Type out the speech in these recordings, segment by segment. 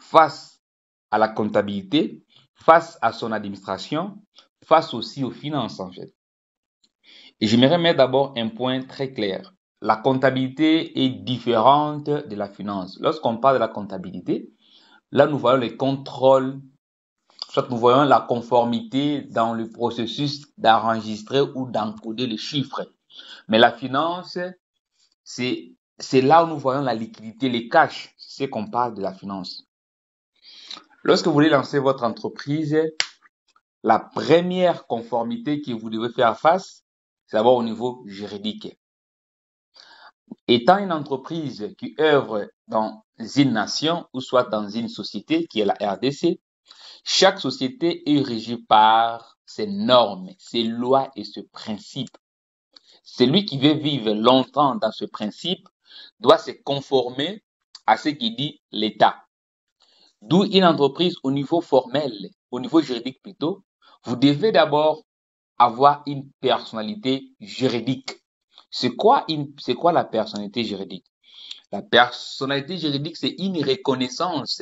face à la comptabilité, face à son administration, face aussi aux finances en fait. Et j'aimerais mettre d'abord un point très clair. La comptabilité est différente de la finance. Lorsqu'on parle de la comptabilité, là nous voyons les contrôles, soit nous voyons la conformité dans le processus d'enregistrer ou d'encoder les chiffres. Mais la finance, c'est là où nous voyons la liquidité, les cash, c'est qu'on parle de la finance. Lorsque vous voulez lancer votre entreprise, la première conformité que vous devez faire face, c'est d'abord au niveau juridique. Étant une entreprise qui œuvre dans une nation ou soit dans une société qui est la RDC, chaque société est régie par ses normes, ses lois et ses principes. Celui qui veut vivre longtemps dans ce principe doit se conformer à ce qui dit l'État. D'où une entreprise au niveau formel, au niveau juridique plutôt, vous devez d'abord avoir une personnalité juridique. C'est quoi la personnalité juridique? La personnalité juridique, c'est une reconnaissance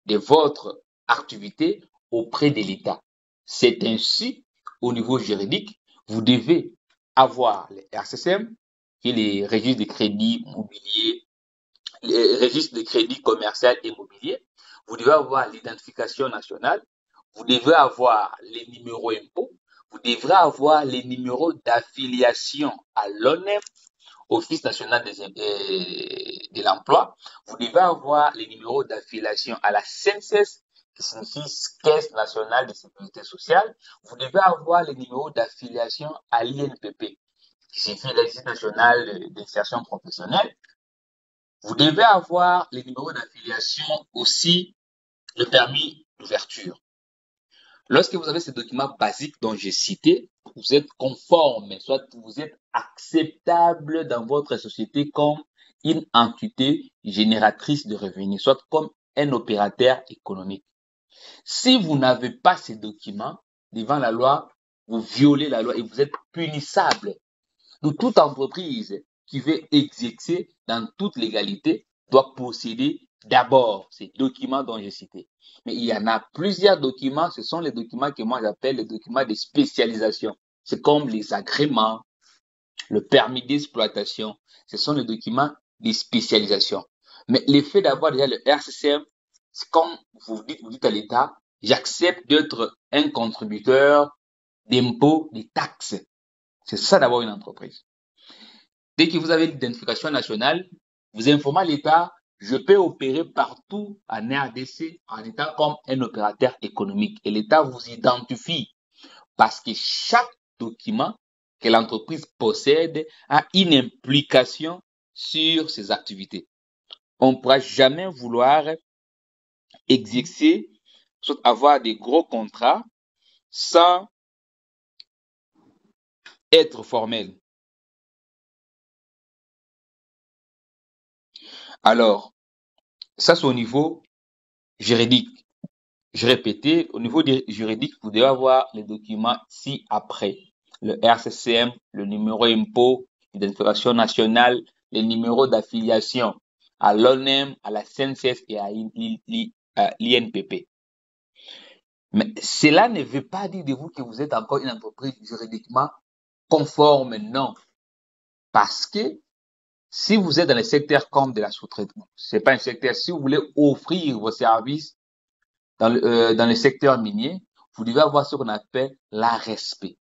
de votre activité auprès de l'État. C'est ainsi, au niveau juridique, vous devez avoir les RCCM, qui est les registres de crédit immobilier, les registres de crédit commercial et immobilier. Vous devez avoir l'identification nationale. Vous devez avoir les numéros impôts. Vous devrez avoir les numéros d'affiliation à l'ONEM, Office national de l'emploi. Vous devez avoir les numéros d'affiliation à la CNSS, qui signifie Caisse nationale de sécurité sociale. Vous devez avoir les numéros d'affiliation à l'INPP, qui signifie l'Institut national d'insertion professionnelle. Vous devez avoir les numéros d'affiliation aussi, le permis d'ouverture. Lorsque vous avez ces documents basiques dont j'ai cité, vous êtes conforme, soit vous êtes acceptable dans votre société comme une entité génératrice de revenus, soit comme un opérateur économique. Si vous n'avez pas ces documents, devant la loi, vous violez la loi et vous êtes punissable. Donc, toute entreprise qui veut exercer dans toute légalité doit posséder d'abord ces documents dont j'ai cité. Mais il y en a plusieurs documents, ce sont les documents que moi j'appelle les documents de spécialisation. C'est comme les agréments, le permis d'exploitation, ce sont les documents de spécialisation. Mais l'effet d'avoir déjà le RCCM, c'est comme vous dites à l'État, j'accepte d'être un contributeur d'impôts, des taxes. C'est ça d'abord une entreprise. Dès que vous avez l'identification nationale, vous informez l'État, je peux opérer partout en RDC en étant comme un opérateur économique. Et l'État vous identifie parce que chaque document que l'entreprise possède a une implication sur ses activités. On ne pourra jamais vouloir exercer, soit avoir des gros contrats sans être formel. Alors, ça c'est au niveau juridique. Je répétais, au niveau juridique, vous devez avoir les documents ci-après. Le RCCM, le numéro impôt, l'identification nationale, les numéros d'affiliation à l'ONEM, à la CNCS et à l'INPP. Mais cela ne veut pas dire de vous que vous êtes encore une entreprise juridiquement conforme, non. Parce que si vous êtes dans le secteur comme de la sous-traitance, c'est pas un secteur, si vous voulez offrir vos services dans le secteur minier, vous devez avoir ce qu'on appelle l'ARESP.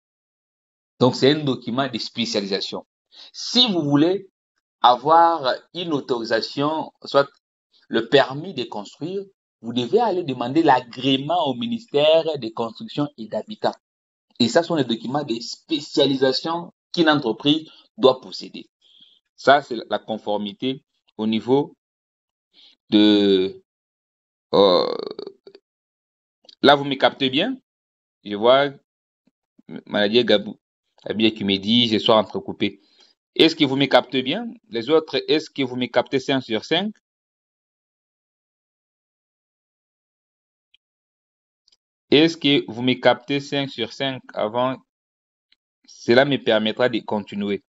Donc, c'est un document de spécialisation. Si vous voulez avoir une autorisation, soit le permis de construire, vous devez aller demander l'agrément au ministère des Constructions et d'Habitat. Et ça sont les documents de spécialisation qu'une entreprise doit posséder. Ça, c'est la conformité au niveau de... euh, là, vous me captez bien? Je vois Maladie Gabou qui me dit, je suis entrecoupé. Est-ce que vous me captez bien? Les autres, est-ce que vous me captez 5 sur 5? Est-ce que vous me captez 5 sur 5 avant? Cela me permettra de continuer.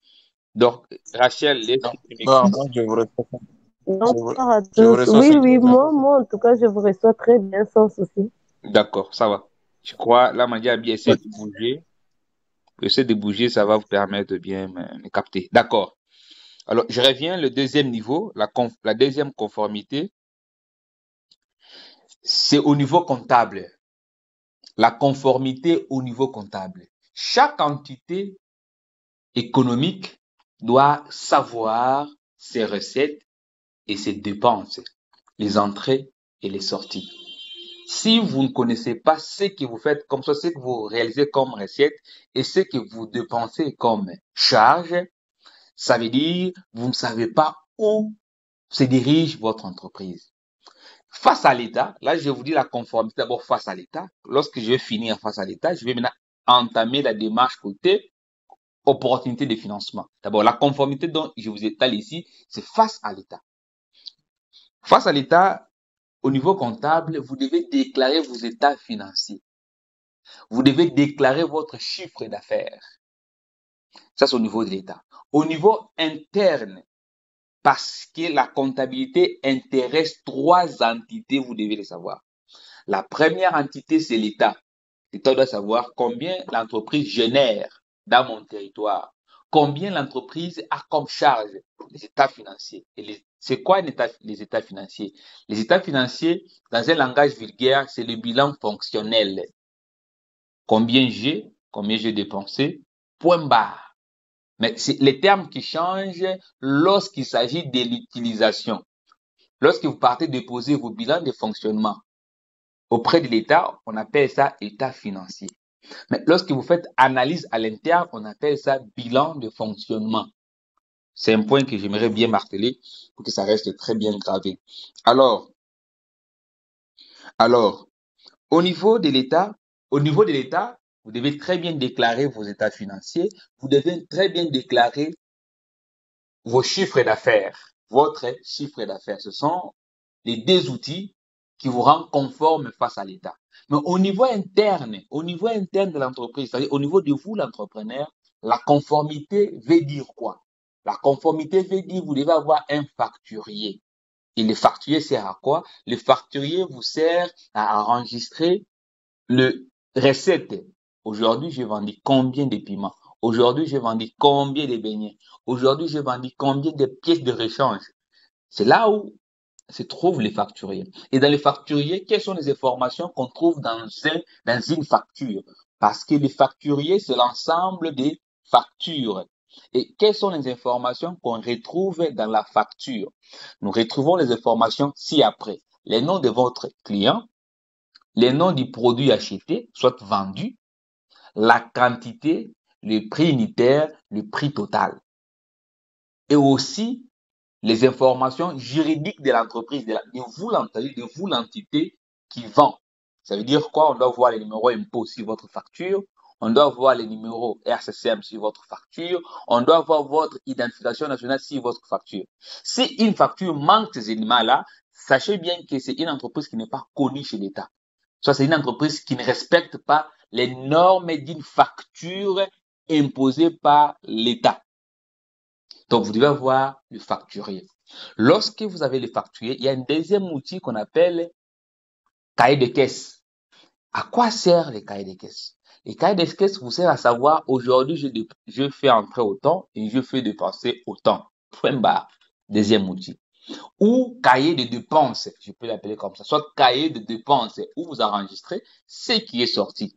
Donc, Rachel, est-ce que tu me... Non, moi je vous réponds. Bonsoir à Je vous tous. reçois Oui, sans oui, problème. moi, en tout cas, je vous reçois très bien, sans souci. D'accord, ça va. Je crois, là, Madia a bien essayé de bouger. Essayez de bouger, ça va vous permettre de bien me capter. D'accord. Alors, je reviens, le deuxième niveau, la deuxième conformité, c'est au niveau comptable. La conformité au niveau comptable. Chaque entité économique doit savoir ses recettes et ses dépenses, les entrées et les sorties. Si vous ne connaissez pas ce que vous faites comme ça, ce que vous réalisez comme recette et ce que vous dépensez comme charge, ça veut dire vous ne savez pas où se dirige votre entreprise. Face à l'État, là je vous dis la conformité d'abord face à l'État. Lorsque je vais finir face à l'État, je vais maintenant entamer la démarche côté opportunité de financement. D'abord, la conformité dont je vous étale ici, c'est face à l'État. Face à l'État, au niveau comptable, vous devez déclarer vos états financiers. Vous devez déclarer votre chiffre d'affaires. Ça, c'est au niveau de l'État. Au niveau interne, parce que la comptabilité intéresse trois entités, vous devez les savoir. La première entité, c'est l'État. L'État doit savoir combien l'entreprise génère dans mon territoire, combien l'entreprise a comme charge les états financiers. C'est quoi les états financiers? Les états financiers, dans un langage vulgaire, c'est le bilan fonctionnel. Combien j'ai dépensé, point barre. Mais c'est les termes qui changent lorsqu'il s'agit de l'utilisation. Lorsque vous partez déposer vos bilans de fonctionnement auprès de l'État, on appelle ça état financier. Mais lorsque vous faites analyse à l'interne, on appelle ça bilan de fonctionnement. C'est un point que j'aimerais bien marteler pour que ça reste très bien gravé. Alors, alors, au niveau de l'État, vous devez très bien déclarer vos états financiers. Vous devez très bien déclarer vos chiffres d'affaires. Votre chiffre d'affaires, ce sont les deux outils qui vous rendent conforme face à l'État. Mais au niveau interne de l'entreprise, c'est-à-dire au niveau de vous, l'entrepreneur, la conformité veut dire quoi? La conformité veut dire que vous devez avoir un facturier. Et le facturier sert à quoi? Le facturier vous sert à enregistrer le recette. Aujourd'hui, j'ai vendu combien de piments? Aujourd'hui, j'ai vendu combien de beignets? Aujourd'hui, j'ai vendu combien de pièces de rechange? C'est là où se trouvent les facturiers. Et dans les facturiers, quelles sont les informations qu'on trouve dans une facture? Parce que les facturiers, c'est l'ensemble des factures. Et quelles sont les informations qu'on retrouve dans la facture? Nous retrouvons les informations ci-après. Les noms de votre client, les noms du produit acheté, soit vendu, la quantité, le prix unitaire, le prix total. Et aussi les informations juridiques de l'entreprise, de vous l'entité qui vend. Ça veut dire quoi? On doit voir les numéros impôts sur votre facture, on doit voir les numéros RCCM sur votre facture, on doit voir votre identification nationale sur votre facture. Si une facture manque ces éléments-là, sachez bien que c'est une entreprise qui n'est pas connue chez l'État. Soit c'est une entreprise qui ne respecte pas les normes d'une facture imposée par l'État. Donc, vous devez avoir le facturier. Lorsque vous avez le facturier, il y a un deuxième outil qu'on appelle cahier de caisse. À quoi sert les cahiers de caisse? Les cahiers de caisse vous servent à savoir aujourd'hui je fais entrer autant et je fais dépenser autant. Point barre. Deuxième outil. Ou cahier de dépenses, je peux l'appeler comme ça. Soit cahier de dépenses où vous enregistrez ce qui est sorti.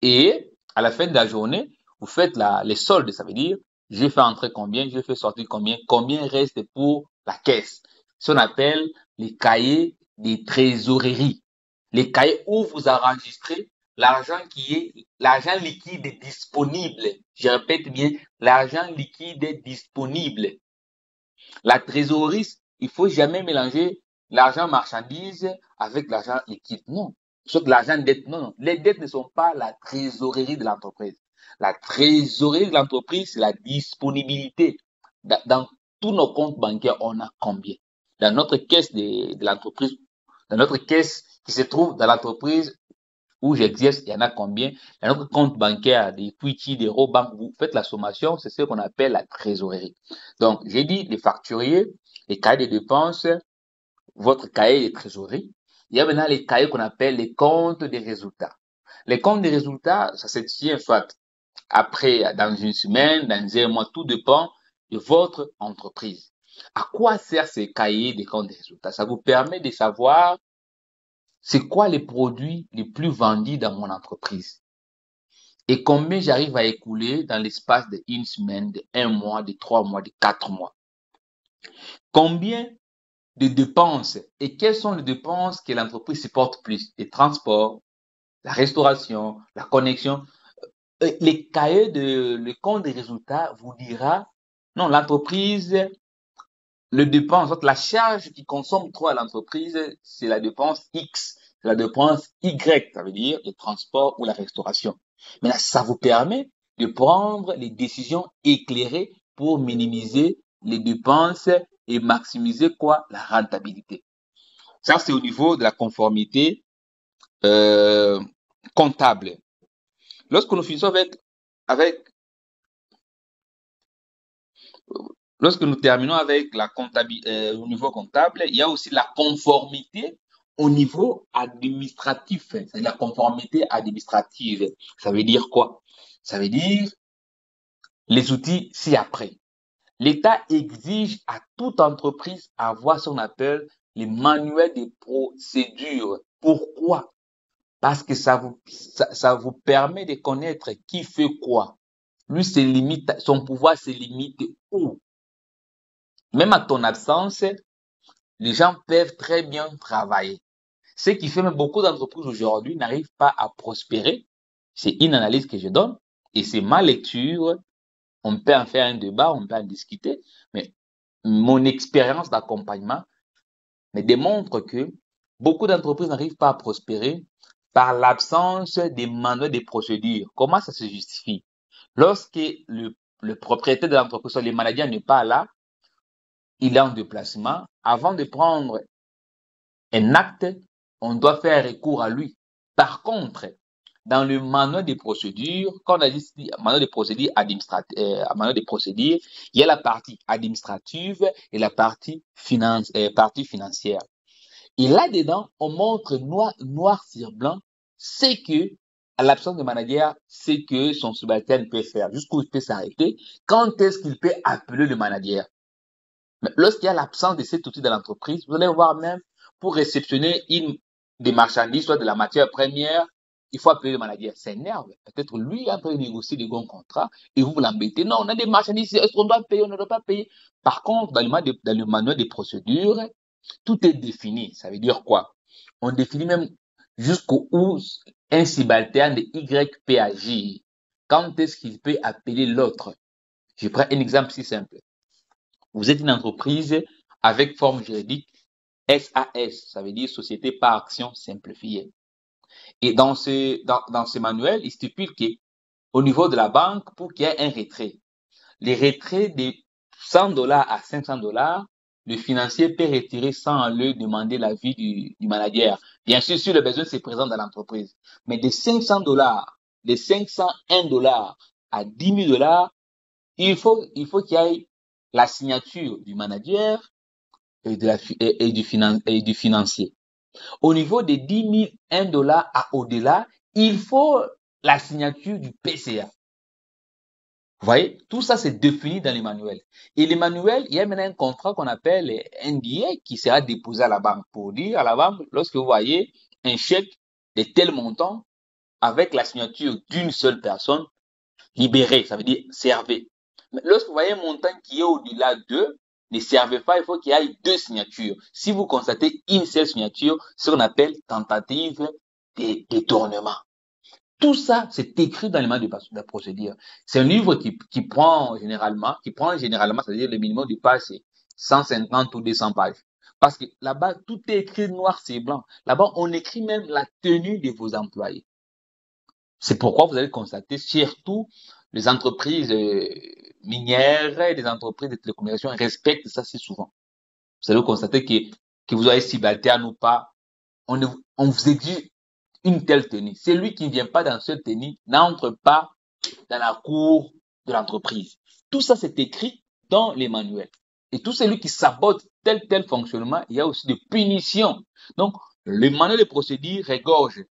Et à la fin de la journée, vous faites les soldes, ça veut dire je fais entrer combien, je fais sortir combien, combien reste pour la caisse. Ce qu'on appelle les cahiers des trésoreries. Les cahiers où vous enregistrez l'argent liquide disponible. Je répète bien, l'argent liquide disponible. La trésorerie, il faut jamais mélanger l'argent marchandise avec l'argent liquide. Non. Sauf l'argent dette. Non, non. Les dettes ne sont pas la trésorerie de l'entreprise. La trésorerie de l'entreprise, c'est la disponibilité. Dans tous nos comptes bancaires, on a combien? Dans notre caisse de l'entreprise, dans notre caisse qui se trouve dans l'entreprise où j'exerce, il y en a combien? Dans notre compte bancaire, des Equity, des Robank, vous faites la sommation, c'est ce qu'on appelle la trésorerie. Donc, j'ai dit les facturiers, Les cahiers de dépenses, votre cahier de trésorerie. Il y a maintenant les cahiers qu'on appelle les comptes des résultats. Les comptes des résultats, ça se tient soit après, dans une semaine, dans un mois, tout dépend de votre entreprise. À quoi sert ces cahiers des comptes des résultats? Ça vous permet de savoir c'est quoi les produits les plus vendus dans mon entreprise et combien j'arrive à écouler dans l'espace d'une semaine, de un mois, de 3 mois, de 4 mois. Combien de dépenses et quelles sont les dépenses que l'entreprise supporte plus? Les transports, la restauration, la connexion. Les cahiers le compte des résultats vous dira, non, l'entreprise, le dépense, la charge qui consomme trop à l'entreprise, c'est la dépense X, c'est la dépense Y, ça veut dire le transport ou la restauration. Mais là, ça vous permet de prendre les décisions éclairées pour minimiser les dépenses et maximiser quoi? La rentabilité. Ça, c'est au niveau de la conformité euh, comptable. Lorsque nous finissons avec lorsque nous terminons avec la comptabilité, au niveau comptable, il y a aussi la conformité au niveau administratif. C'est la conformité administrative. Ça veut dire quoi? Ça veut dire les outils ci-après. L'État exige à toute entreprise avoir ce qu'on appelle les manuels de procédure. Pourquoi? Parce que ça vous permet de connaître qui fait quoi. Lui, son pouvoir se limite où? Même à ton absence, les gens peuvent très bien travailler. Ce qui fait même beaucoup d'entreprises aujourd'hui n'arrivent pas à prospérer. C'est une analyse que je donne et c'est ma lecture. On peut en faire un débat, on peut en discuter, mais mon expérience d'accompagnement me démontre que beaucoup d'entreprises n'arrivent pas à prospérer par l'absence des manuels de procédures. Comment ça se justifie? Lorsque le propriétaire de l'entreprise, le manager n'est pas là, il est en déplacement, avant de prendre un acte, on doit faire recours à lui. Par contre, dans le manuel des procédures, quand on a dit manuel des procédures manuel des procédures, il y a la partie administrative et la partie financière. Et là-dedans, on montre noir sur blanc ce que, à l'absence de manager, ce que son subalterne peut faire, jusqu'où il peut s'arrêter, quand est-ce qu'il peut appeler le manager. Mais lorsqu'il y a l'absence de cet outil dans l'entreprise, vous allez voir même pour réceptionner des marchandises, soit de la matière première, il faut appeler le manager. C'est énerve. Peut-être lui est en train de négocier des bons contrats et vous l'embêtez. Non, on a des marchandises, est-ce qu'on doit payer, on ne doit pas payer. Par contre, dans le manuel des procédures, tout est défini. Ça veut dire quoi? On définit même jusqu'où un subalterne de Y peut agir. Quand est-ce qu'il peut appeler l'autre? Je prends un exemple si simple. Vous êtes une entreprise avec forme juridique SAS, ça veut dire Société par action simplifiée. Et dans ce manuel, il stipule qu'au niveau de la banque, pour qu'il y ait un retrait, les retraits de $100 à $500, le financier peut retirer sans lui demander l'avis du manager. Bien sûr, si le besoin se présente dans l'entreprise. Mais de $500, de $501 à $10 000, il faut qu'il y ait la signature du manager et du financier. Au niveau des 10 001 à au-delà, il faut la signature du PCA. Vous voyez, tout ça c'est défini dans les manuels. Et les manuels, il y a maintenant un contrat qu'on appelle NDA qui sera déposé à la banque pour dire à la banque, lorsque vous voyez un chèque de tel montant avec la signature d'une seule personne, libéré, ça veut dire servez. Mais lorsque vous voyez un montant qui est au-delà de, ne servez pas, il faut qu'il y ait deux signatures. Si vous constatez une seule signature, c'est ce qu'on appelle tentative de détournement. Tout ça, c'est écrit dans les manuels de la procédure. C'est un livre qui prend généralement, c'est-à-dire le minimum de pages, c'est 150 ou 200 pages. Parce que là-bas, tout est écrit noir sur blanc. Là-bas, on écrit même la tenue de vos employés. C'est pourquoi vous allez constater, surtout les entreprises minières et les entreprises de télécommunications respectent ça si souvent. Vous allez constater que vous soyez subalterne ou pas, on vous exige une telle tenue. Celui qui ne vient pas dans cette tenue n'entre pas dans la cour de l'entreprise. Tout ça, c'est écrit dans les manuels. Et tout celui qui sabote tel fonctionnement, il y a aussi des punitions. Donc, le manuel de procédure regorge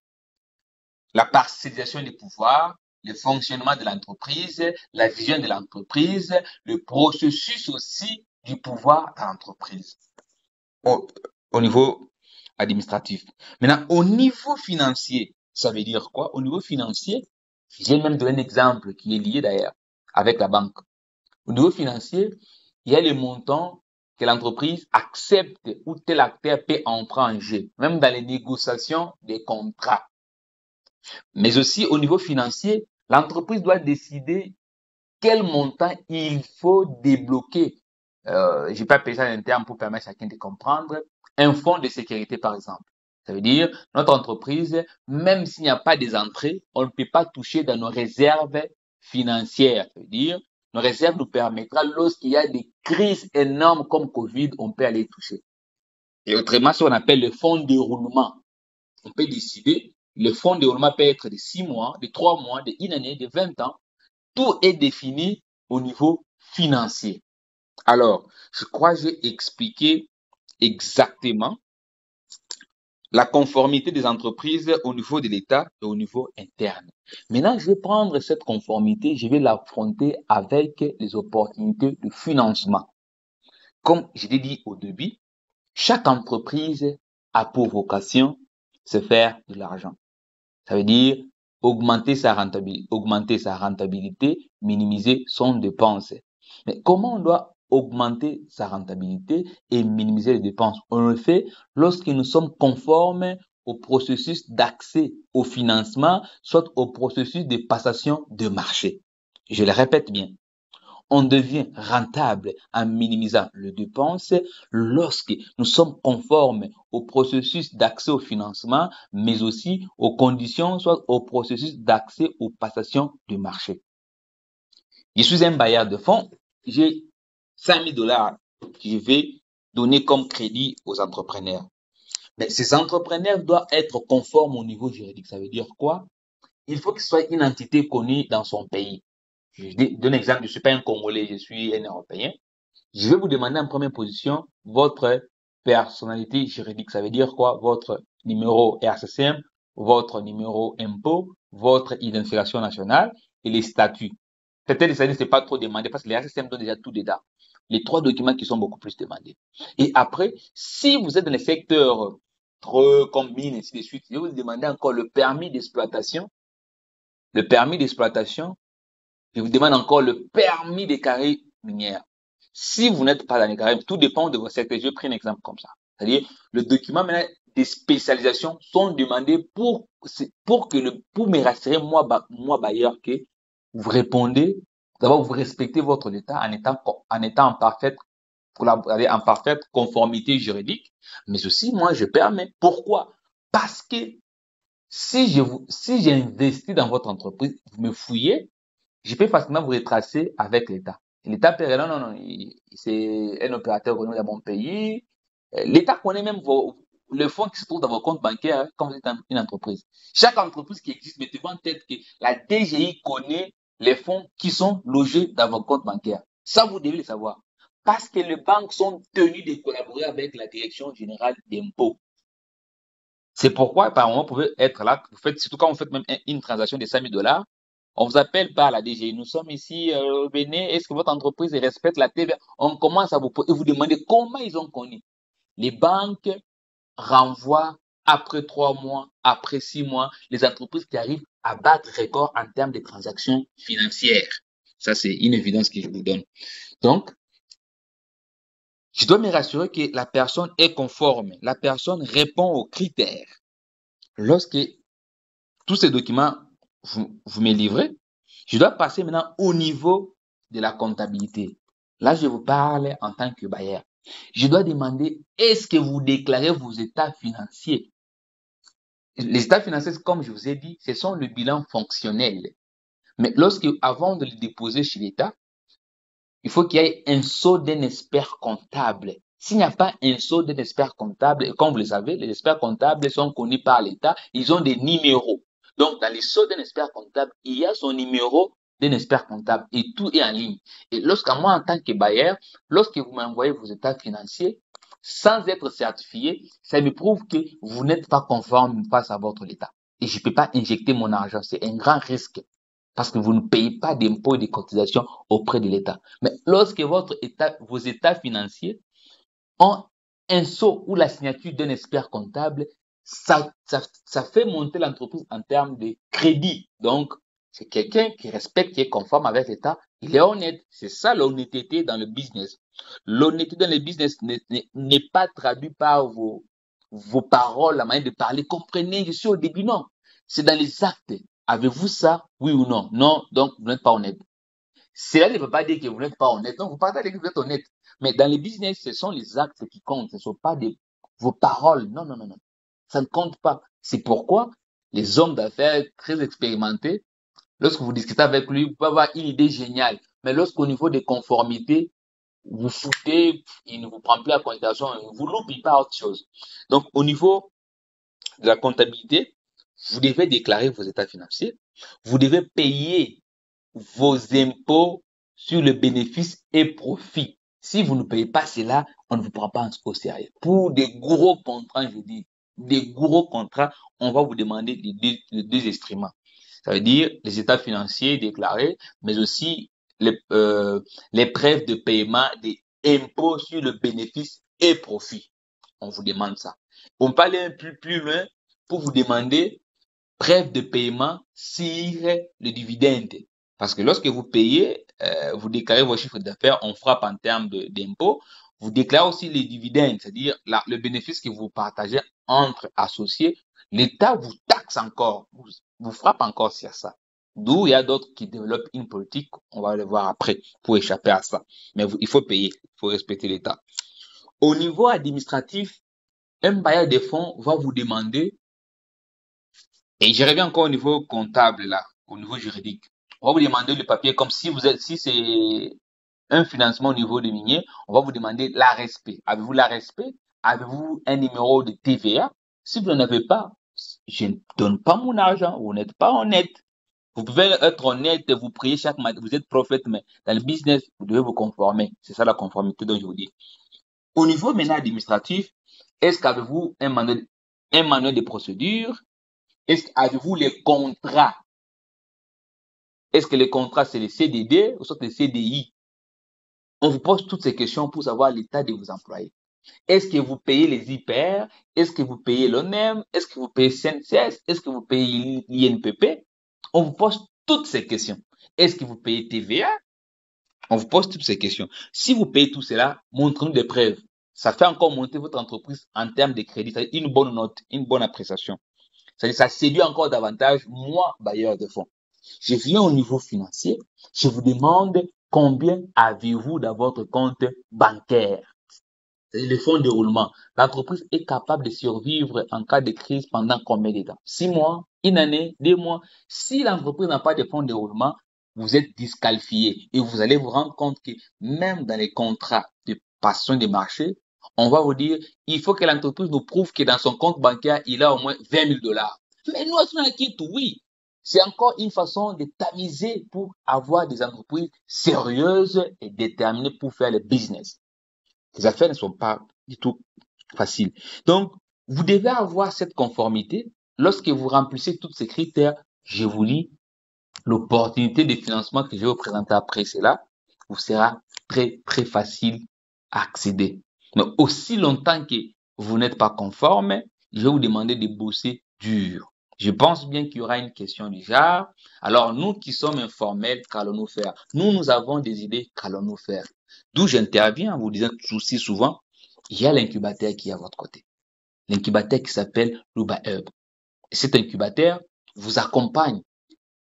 la parcellisation des pouvoirs, le fonctionnement de l'entreprise, la vision de l'entreprise, le processus aussi du pouvoir à l'entreprise au niveau administratif. Maintenant, au niveau financier, ça veut dire quoi? Au niveau financier, j'ai même donné un exemple qui est lié d'ailleurs avec la banque. Au niveau financier, il y a les montants que l'entreprise accepte ou tel acteur peut emprunter, même dans les négociations des contrats. Mais aussi au niveau financier, l'entreprise doit décider quel montant il faut débloquer. Je vais pas appeler ça un terme pour permettre à chacun de comprendre. Un fonds de sécurité, par exemple. Ça veut dire, notre entreprise, même s'il n'y a pas des entrées, on ne peut pas toucher dans nos réserves financières. Ça veut dire, nos réserves nous permettra, lorsqu'il y a des crises énormes comme Covid, on peut aller toucher. Et autrement, ce qu'on appelle le fonds de roulement. On peut décider, le fonds de roulement peut être de 6 mois, de 3 mois, de 1 année, de 20 ans. Tout est défini au niveau financier. Alors, je crois que j'ai expliqué exactement la conformité des entreprises au niveau de l'État et au niveau interne. Maintenant, je vais prendre cette conformité, je vais l'affronter avec les opportunités de financement. Comme je l'ai dit au début, chaque entreprise a pour vocation de se faire de l'argent. Ça veut dire augmenter sa rentabilité, minimiser son dépense. Mais comment on doit augmenter sa rentabilité et minimiser les dépenses? On le fait lorsque nous sommes conformes au processus d'accès au financement, soit au processus de passation de marché. Je le répète bien. On devient rentable en minimisant les dépenses lorsque nous sommes conformes au processus d'accès au financement, mais aussi aux conditions, soit au processus d'accès aux passations de marché. Je suis un bailleur de fonds, j'ai 5 000 $ que je vais donner comme crédit aux entrepreneurs. Mais ces entrepreneurs doivent être conformes au niveau juridique. Ça veut dire quoi? Il faut que ce soit une entité connue dans son pays. Je donne un exemple, je ne suis pas un Congolais, je suis un Européen. Je vais vous demander en première position votre personnalité juridique. Ça veut dire quoi? Votre numéro RCCM, votre numéro impôt, votre identification nationale et les statuts. Peut-être les statuts, c'est pas trop demandé parce que les RCCM donnent déjà tout dedans. Les 3 documents qui sont beaucoup plus demandés. Et après, si vous êtes dans les secteurs trop comme mine, ainsi de suite, je vais vous demander encore le permis d'exploitation. Le permis d'exploitation, je vous demande encore le permis des carrières minières. Si vous n'êtes pas dans les carrières, tout dépend de votre secteur. Je vais prendre un exemple comme ça. C'est-à-dire, le document maintenant des spécialisations sont demandés pour me rassurer, moi bailleur, que vous répondez, d'abord vous respectez votre État en étant en parfaite conformité juridique, mais aussi, moi, je permets. Pourquoi? Parce que si j'investis dans votre entreprise, vous me fouillez, je peux facilement vous retracer avec l'État. L'État peut dire non, c'est un opérateur connu dans mon pays. L'État connaît même le fonds qui se trouve dans vos comptes bancaires quand vous êtes une entreprise. Chaque entreprise qui existe, mettez-vous en tête que la DGI connaît les fonds qui sont logés dans vos comptes bancaires. Ça, vous devez le savoir. Parce que les banques sont tenues de collaborer avec la Direction générale d'impôts. C'est pourquoi, par moment, vous pouvez être là, surtout quand vous faites même une transaction de 5 000 $, on vous appelle par la DGI. Nous sommes ici au Bénin. Est-ce que votre entreprise respecte la TVA? On commence à vous demander comment ils ont connu. Les banques renvoient après 3 mois, après 6 mois, les entreprises qui arrivent à battre record en termes de transactions financières. Ça, c'est une évidence que je vous donne. Donc, je dois me rassurer que la personne est conforme. La personne répond aux critères. Lorsque tous ces documents, vous me livrez, je dois passer maintenant au niveau de la comptabilité. Là, je vous parle en tant que bailleur. Je dois demander, est-ce que vous déclarez vos états financiers? Les états financiers, comme je vous ai dit, ce sont le bilan fonctionnel. Mais avant de les déposer chez l'État, il faut qu'il y ait un sceau d'un expert comptable. S'il n'y a pas un sceau d'un expert comptable, et comme vous le savez, les experts comptables sont connus par l'État, ils ont des numéros. Donc, dans les sceaux d'un expert comptable, il y a son numéro d'un expert comptable et tout est en ligne. Et lorsqu'à moi, en tant que bailleur, lorsque vous m'envoyez vos états financiers, sans être certifié, ça me prouve que vous n'êtes pas conforme face à votre état. Et je ne peux pas injecter mon argent. C'est un grand risque parce que vous ne payez pas d'impôts et de cotisations auprès de l'État. Mais lorsque vos états financiers ont un sceau ou la signature d'un expert comptable, ça fait monter l'entreprise en termes de crédit. Donc, c'est quelqu'un qui respecte, qui est conforme avec l'État. Il est honnête. C'est ça l'honnêteté dans le business. L'honnêteté dans le business n'est pas traduite par vos paroles, la manière de parler. Comprenez, je suis au début, non. C'est dans les actes. Avez-vous ça, oui ou non? Non, donc vous n'êtes pas honnête. Cela ne veut pas dire que vous n'êtes pas honnête. Non, vous partagez que vous êtes honnête. Mais dans les business, ce sont les actes qui comptent. Ce ne sont pas vos paroles. Non, non, non, non. Ça ne compte pas. C'est pourquoi les hommes d'affaires très expérimentés, lorsque vous discutez avec lui, vous pouvez avoir une idée géniale. Mais lorsqu'au niveau des conformités, vous foutez, il ne vous prend plus la considération, vous l'oubliez pas autre chose. Donc, au niveau de la comptabilité, vous devez déclarer vos états financiers. Vous devez payer vos impôts sur le bénéfice et profit. Si vous ne payez pas cela, on ne vous prend pas au sérieux. Pour des gros contrats, je dis, des gros contrats, on va vous demander les deux instruments. Ça veut dire les états financiers déclarés, mais aussi les preuves de paiement des impôts sur le bénéfice et profit. On vous demande ça. On peut aller un peu plus loin pour vous demander preuve de paiement sur le dividende. Parce que lorsque vous payez, vous déclarez vos chiffres d'affaires, on frappe en termes d'impôts. Vous déclarez aussi les dividendes, c'est-à-dire le bénéfice que vous partagez entre associés. L'État vous taxe encore, vous frappe encore sur ça. D'où il y a d'autres qui développent une politique, on va le voir après, pour échapper à ça. Mais il faut payer, il faut respecter l'État. Au niveau administratif, un bailleur de fonds va vous demander, et je reviens encore au niveau comptable là, au niveau juridique. On va vous demander le papier comme si c'est un financement au niveau des miniers, on va vous demander l'ARSP. Avez-vous l'ARSP? Avez-vous un numéro de TVA? Si vous n'en avez pas, je ne donne pas mon argent, vous n'êtes pas honnête. Vous pouvez être honnête, vous priez chaque matin, vous êtes prophète, mais dans le business, vous devez vous conformer. C'est ça la conformité dont je vous dis. Au niveau maintenant administratif, est-ce qu'avez-vous un manuel de procédure? Est-ce qu'avez-vous les contrats? Est-ce que les contrats, c'est les CDD ou soit les CDI? On vous pose toutes ces questions pour savoir l'état de vos employés. Est-ce que vous payez les IPR? Est-ce que vous payez l'ONEM? Est-ce que vous payez CNCS? Est-ce que vous payez l'INPP? On vous pose toutes ces questions. Est-ce que vous payez TVA? On vous pose toutes ces questions. Si vous payez tout cela, montrez-nous des preuves. Ça fait encore monter votre entreprise en termes de crédit. C'est une bonne note, une bonne appréciation. C'est-à-dire, ça séduit encore davantage, moi, bailleur de fonds. Je viens au niveau financier, je vous demande combien avez-vous dans votre compte bancaire? C'est le fonds de roulement. L'entreprise est capable de survivre en cas de crise pendant combien de temps? 6 mois, une année, 2 mois. Si l'entreprise n'a pas de fonds de roulement, vous êtes disqualifié et vous allez vous rendre compte que même dans les contrats de passation des marchés, on va vous dire, il faut que l'entreprise nous prouve que dans son compte bancaire, il a au moins 20 000 dollars. Mais nous, à ce oui. C'est encore une façon de tamiser pour avoir des entreprises sérieuses et déterminées pour faire le business. Les affaires ne sont pas du tout faciles. Donc, vous devez avoir cette conformité. Lorsque vous remplissez tous ces critères, je vous lis l'opportunité de financement que je vais vous présenter après cela, vous sera très, très facile à accéder. Mais aussi longtemps que vous n'êtes pas conforme, je vais vous demander de bosser dur. Je pense bien qu'il y aura une question du genre. Alors, nous qui sommes informels, qu'allons-nous faire? Nous avons des idées, qu'allons-nous faire? D'où j'interviens en vous disant aussi souvent, il y a l'incubateur qui est à votre côté. L'incubateur qui s'appelle Luba Hub. Et cet incubateur vous accompagne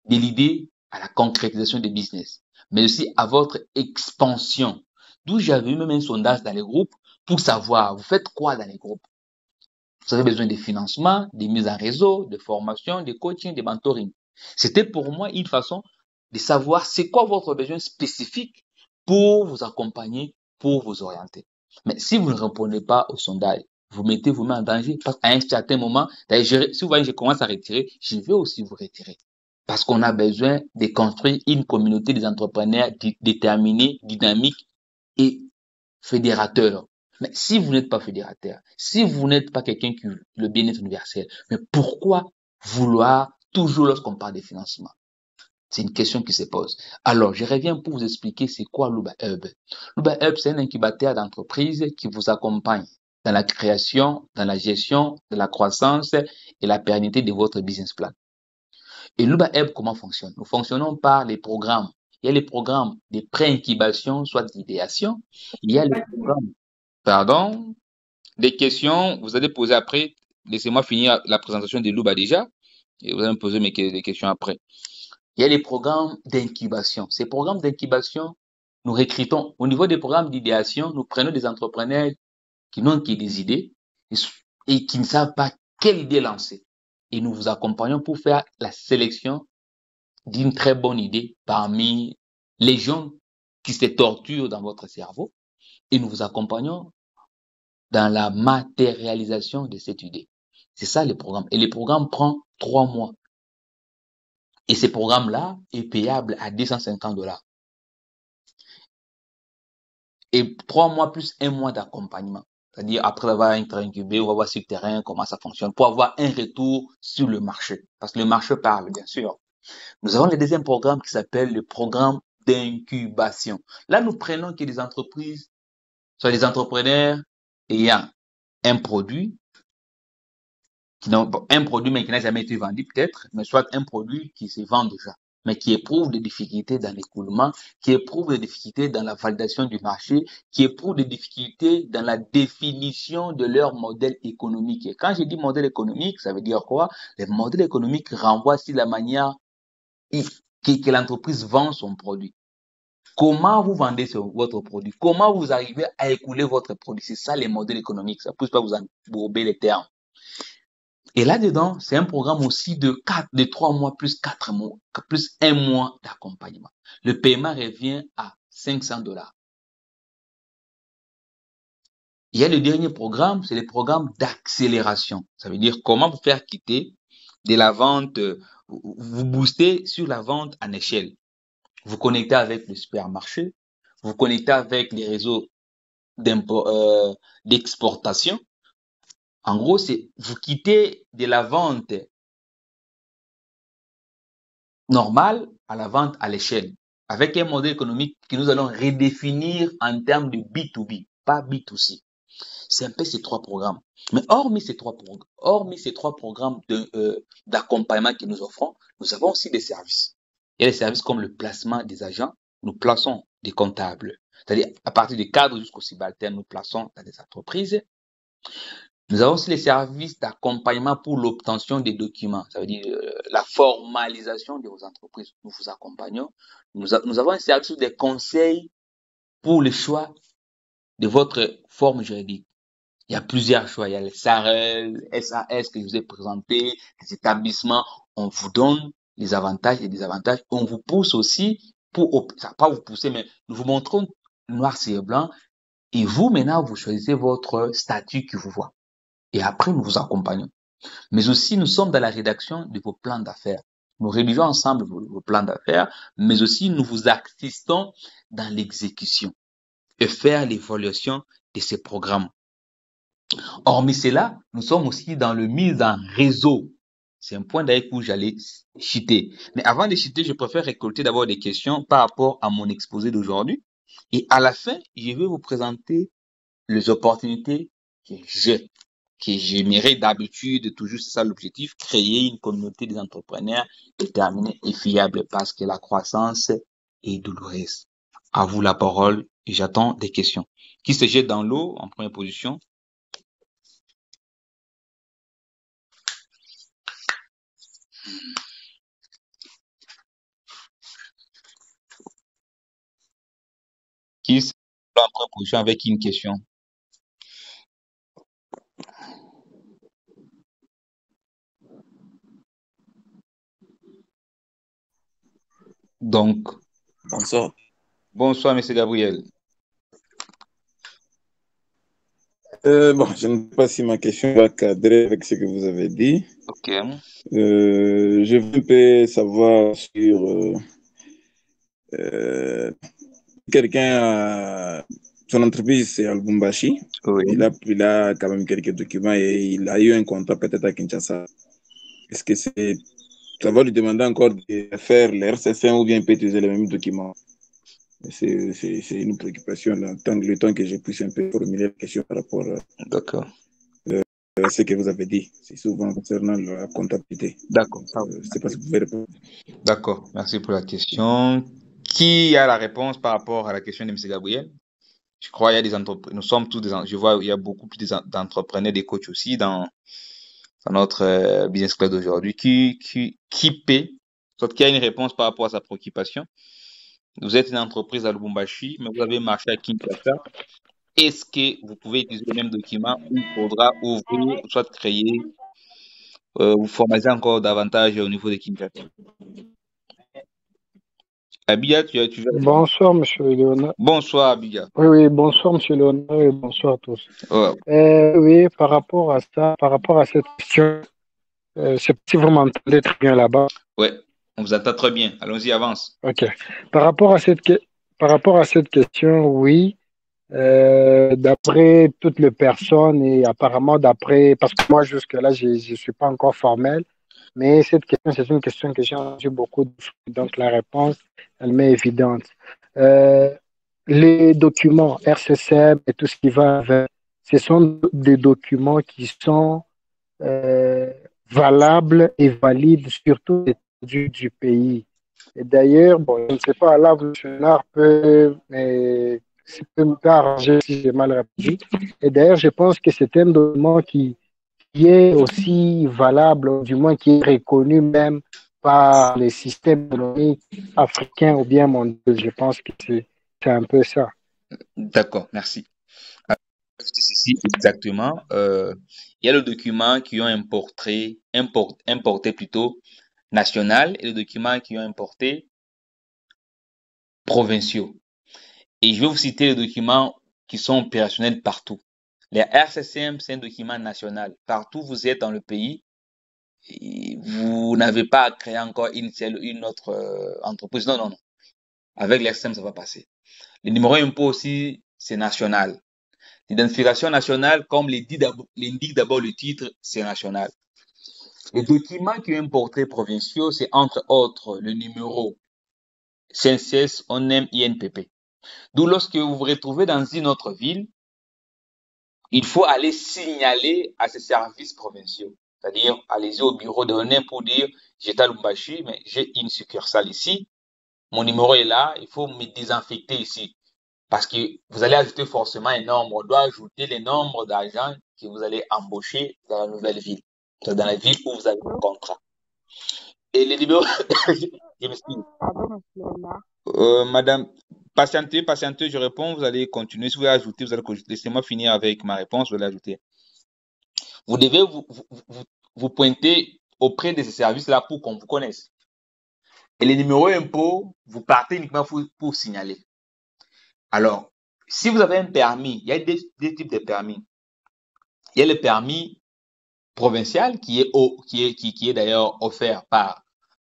de l'idée à la concrétisation des business, mais aussi à votre expansion. D'où j'avais eu même un sondage dans les groupes pour savoir, vous faites quoi dans les groupes? Vous avez besoin de financement, de mise en réseau, de formation, de coaching, de mentoring. C'était pour moi une façon de savoir c'est quoi votre besoin spécifique pour vous accompagner, pour vous orienter. Mais si vous ne répondez pas au sondage, vous mettez vous-même en danger parce qu'à un certain moment, si vous voyez, je commence à retirer, je vais aussi vous retirer. Parce qu'on a besoin de construire une communauté des entrepreneurs déterminés, dynamiques et fédérateurs. Mais si vous n'êtes pas fédérateur, si vous n'êtes pas quelqu'un qui veut le bien-être universel, mais pourquoi vouloir toujours lorsqu'on parle de financement? C'est une question qui se pose. Alors, je reviens pour vous expliquer c'est quoi l'Uba Hub. L'Uba Hub, c'est un incubateur d'entreprise qui vous accompagne dans la création, dans la gestion, de la croissance et la pérennité de votre business plan. Et l'Uba Hub, comment fonctionne? Nous fonctionnons par les programmes. Il y a les programmes de pré-incubation, soit d'idéation. Il y a les programmes, pardon, des questions, vous allez poser après. Laissez-moi finir la présentation de l'Uba déjà. Et vous allez me poser des questions après. Il y a les programmes d'incubation. Ces programmes d'incubation, nous recrutons. Au niveau des programmes d'idéation, nous prenons des entrepreneurs qui n'ont que des idées et qui ne savent pas quelle idée lancer. Et nous vous accompagnons pour faire la sélection d'une très bonne idée parmi les gens qui se torturent dans votre cerveau. Et nous vous accompagnons dans la matérialisation de cette idée. C'est ça le programme. Et le programme prend 3 mois. Et ce programme-là est payable à $250. Et 3 mois plus 1 mois d'accompagnement. C'est-à-dire, après avoir été incubé, on va voir sur le terrain comment ça fonctionne pour avoir un retour sur le marché. Parce que le marché parle, bien sûr. Nous avons le deuxième programme qui s'appelle le programme d'incubation. Là, nous prenons que des entreprises, soit des entrepreneurs ayant un produit, un produit mais qui n'a jamais été vendu peut-être, mais soit un produit qui se vend déjà, mais qui éprouve des difficultés dans l'écoulement, qui éprouve des difficultés dans la validation du marché, qui éprouve des difficultés dans la définition de leur modèle économique. Et quand je dis modèle économique, ça veut dire quoi? Le modèle économique renvoie sur la manière que l'entreprise vend son produit. Comment vous vendez votre produit? Comment vous arrivez à écouler votre produit? C'est ça les modèles économiques. Ça ne pousse pas vous embourber les termes. Et là-dedans, c'est un programme aussi de 3 mois plus 4 mois, plus 1 mois d'accompagnement. Le paiement revient à $500. Il y a le dernier programme, c'est le programme d'accélération. Ça veut dire comment vous faire quitter de la vente, vous booster sur la vente en échelle. Vous connectez avec le supermarché, vous connectez avec les réseaux d'exportation. En gros, c'est vous quittez de la vente normale à la vente à l'échelle, avec un modèle économique que nous allons redéfinir en termes de B2B, pas B2C. C'est un peu ces 3 programmes. Mais hormis ces 3 programmes d'accompagnement que nous offrons, nous avons aussi des services. Il y a des services comme le placement des agents. Nous plaçons des comptables. C'est-à-dire, à partir des cadres jusqu'aux subalternes, nous plaçons dans des entreprises. Nous avons aussi les services d'accompagnement pour l'obtention des documents. Ça veut dire la formalisation de vos entreprises. Nous vous accompagnons. Nous avons un service de conseils pour le choix de votre forme juridique. Il y a plusieurs choix. Il y a les SARL, SAS que je vous ai présenté, les établissements. On vous donne les avantages et les désavantages. On vous pousse aussi ça va pas vous pousser, mais nous vous montrons noir sur blanc. Et vous, maintenant, vous choisissez votre statut qui vous voit. Et après, nous vous accompagnons. Mais aussi, nous sommes dans la rédaction de vos plans d'affaires. Nous rédigeons ensemble vos plans d'affaires, mais aussi nous vous assistons dans l'exécution et faire l'évaluation de ces programmes. Hormis cela, nous sommes aussi dans le mise en réseau. C'est un point d'ailleurs où j'allais citer. Mais avant de citer, je préfère récolter d'abord des questions par rapport à mon exposé d'aujourd'hui. Et à la fin, je vais vous présenter les opportunités que j'aimerais d'habitude, toujours c'est ça l'objectif, créer une communauté des entrepreneurs déterminés et fiables parce que la croissance est douloureuse. À vous la parole et j'attends des questions. Qui se jette dans l'eau en première position? Qui se jette en première position avec une question? Donc, Bonsoir. bonsoir, Monsieur Gabriel. Bon, je ne sais pas si ma question va cadrer avec ce que vous avez dit. Ok. Je veux un peu savoir sur euh, quelqu'un, son entreprise, c'est à Lubumbashi. Oui. Il a quand même quelques documents et il a eu un contrat peut-être à Kinshasa. Est-ce que ça va lui demander encore de faire l'RCC1 ou bien il peut utiliser les mêmes documents? C'est une préoccupation là, le temps que je puisse un peu formuler la question par rapport D'accord. à ce que vous avez dit. C'est souvent concernant la comptabilité. D'accord. Je ne sais pas si vous pouvez répondre. D'accord. Merci pour la question. Qui a la réponse par rapport à la question de M. Gabriel? Je crois qu'il y a des entreprises. Nous sommes tous je vois il y a beaucoup plus d'entrepreneurs, des coachs aussi dans notre business club d'aujourd'hui. Qui paie? Soit qui a une réponse par rapport à sa préoccupation. Vous êtes une entreprise à Lubumbashi, mais vous avez un marché à Kinshasa. Est-ce que vous pouvez utiliser le même document ou il faudra ouvrir, soit créer, ou formaliser encore davantage au niveau de Kinshasa? Abia, tu veux répondre? Bonsoir, monsieur Léonard. Bonsoir, Abia. Oui, bonsoir, monsieur Léonard, et bonsoir à tous. Ouais. Oui, par rapport à ça, par rapport à cette question, je sais pas si vous m'entendez très bien là-bas. Ouais, on vous entend très bien. Allons-y, avance. OK. Par rapport à par rapport à cette question, oui, d'après toutes les personnes et apparemment d'après, parce que moi, jusque-là, je ne suis pas encore formel, mais cette question, c'est une question que j'ai entendue beaucoup de fois, donc la réponse, elle m'est évidente. Euh, Les documents RCCM et tout ce qui va avec, ce sont des documents qui sont euh, valables et valides sur tout l'étendue du pays. Et d'ailleurs, bon, je ne sais pas, là, M. Nard peut me arranger si j'ai mal répondu. Et d'ailleurs, je pense que c'est un document qui est aussi valable, du moins qui est reconnu même par les systèmes économiques africains ou bien mondiaux. Je pense que c'est un peu ça. D'accord, merci. C'est ceci exactement. Il y a le document qui ont importé plutôt national et le document qui ont importé provinciaux. Et je vais vous citer les documents qui sont opérationnels partout. Les RCCM, c'est un document national. Partout où vous êtes dans le pays, et vous n'avez pas à créer encore une autre entreprise. Non, non, non. Avec l'RCCM, ça va passer. Le numéro impôt aussi, c'est national. L'identification nationale, comme l'indique d'abord le titre, c'est national. Les documents qui ont un portrait provinciaux, c'est entre autres le numéro CNCS, ONEM, INPP. D'où lorsque vous vous retrouvez dans une autre ville, il faut aller signaler à ces services provinciaux. C'est-à-dire, allez-y au bureau de ONEM pour dire, j'étais à Lumbashi, mais j'ai une succursale ici. Mon numéro est là, il faut me désinfecter ici. Parce que vous allez ajouter forcément un nombre. On doit ajouter les nombres d'agents que vous allez embaucher dans la nouvelle ville. Dans la ville où vous avez un contrat. Et les numéros, je m'excuse. Madame, patientez, je réponds, vous allez continuer. Si vous voulez ajouter, vous allez ajouter. Laissez-moi finir avec ma réponse, vous allez ajouter. Vous devez vous pointer auprès de ces services-là pour qu'on vous connaisse. Et les numéros impôts, vous partez uniquement pour signaler. Alors, si vous avez un permis, il y a des types de permis. Il y a le permis provincial qui est d'ailleurs offert par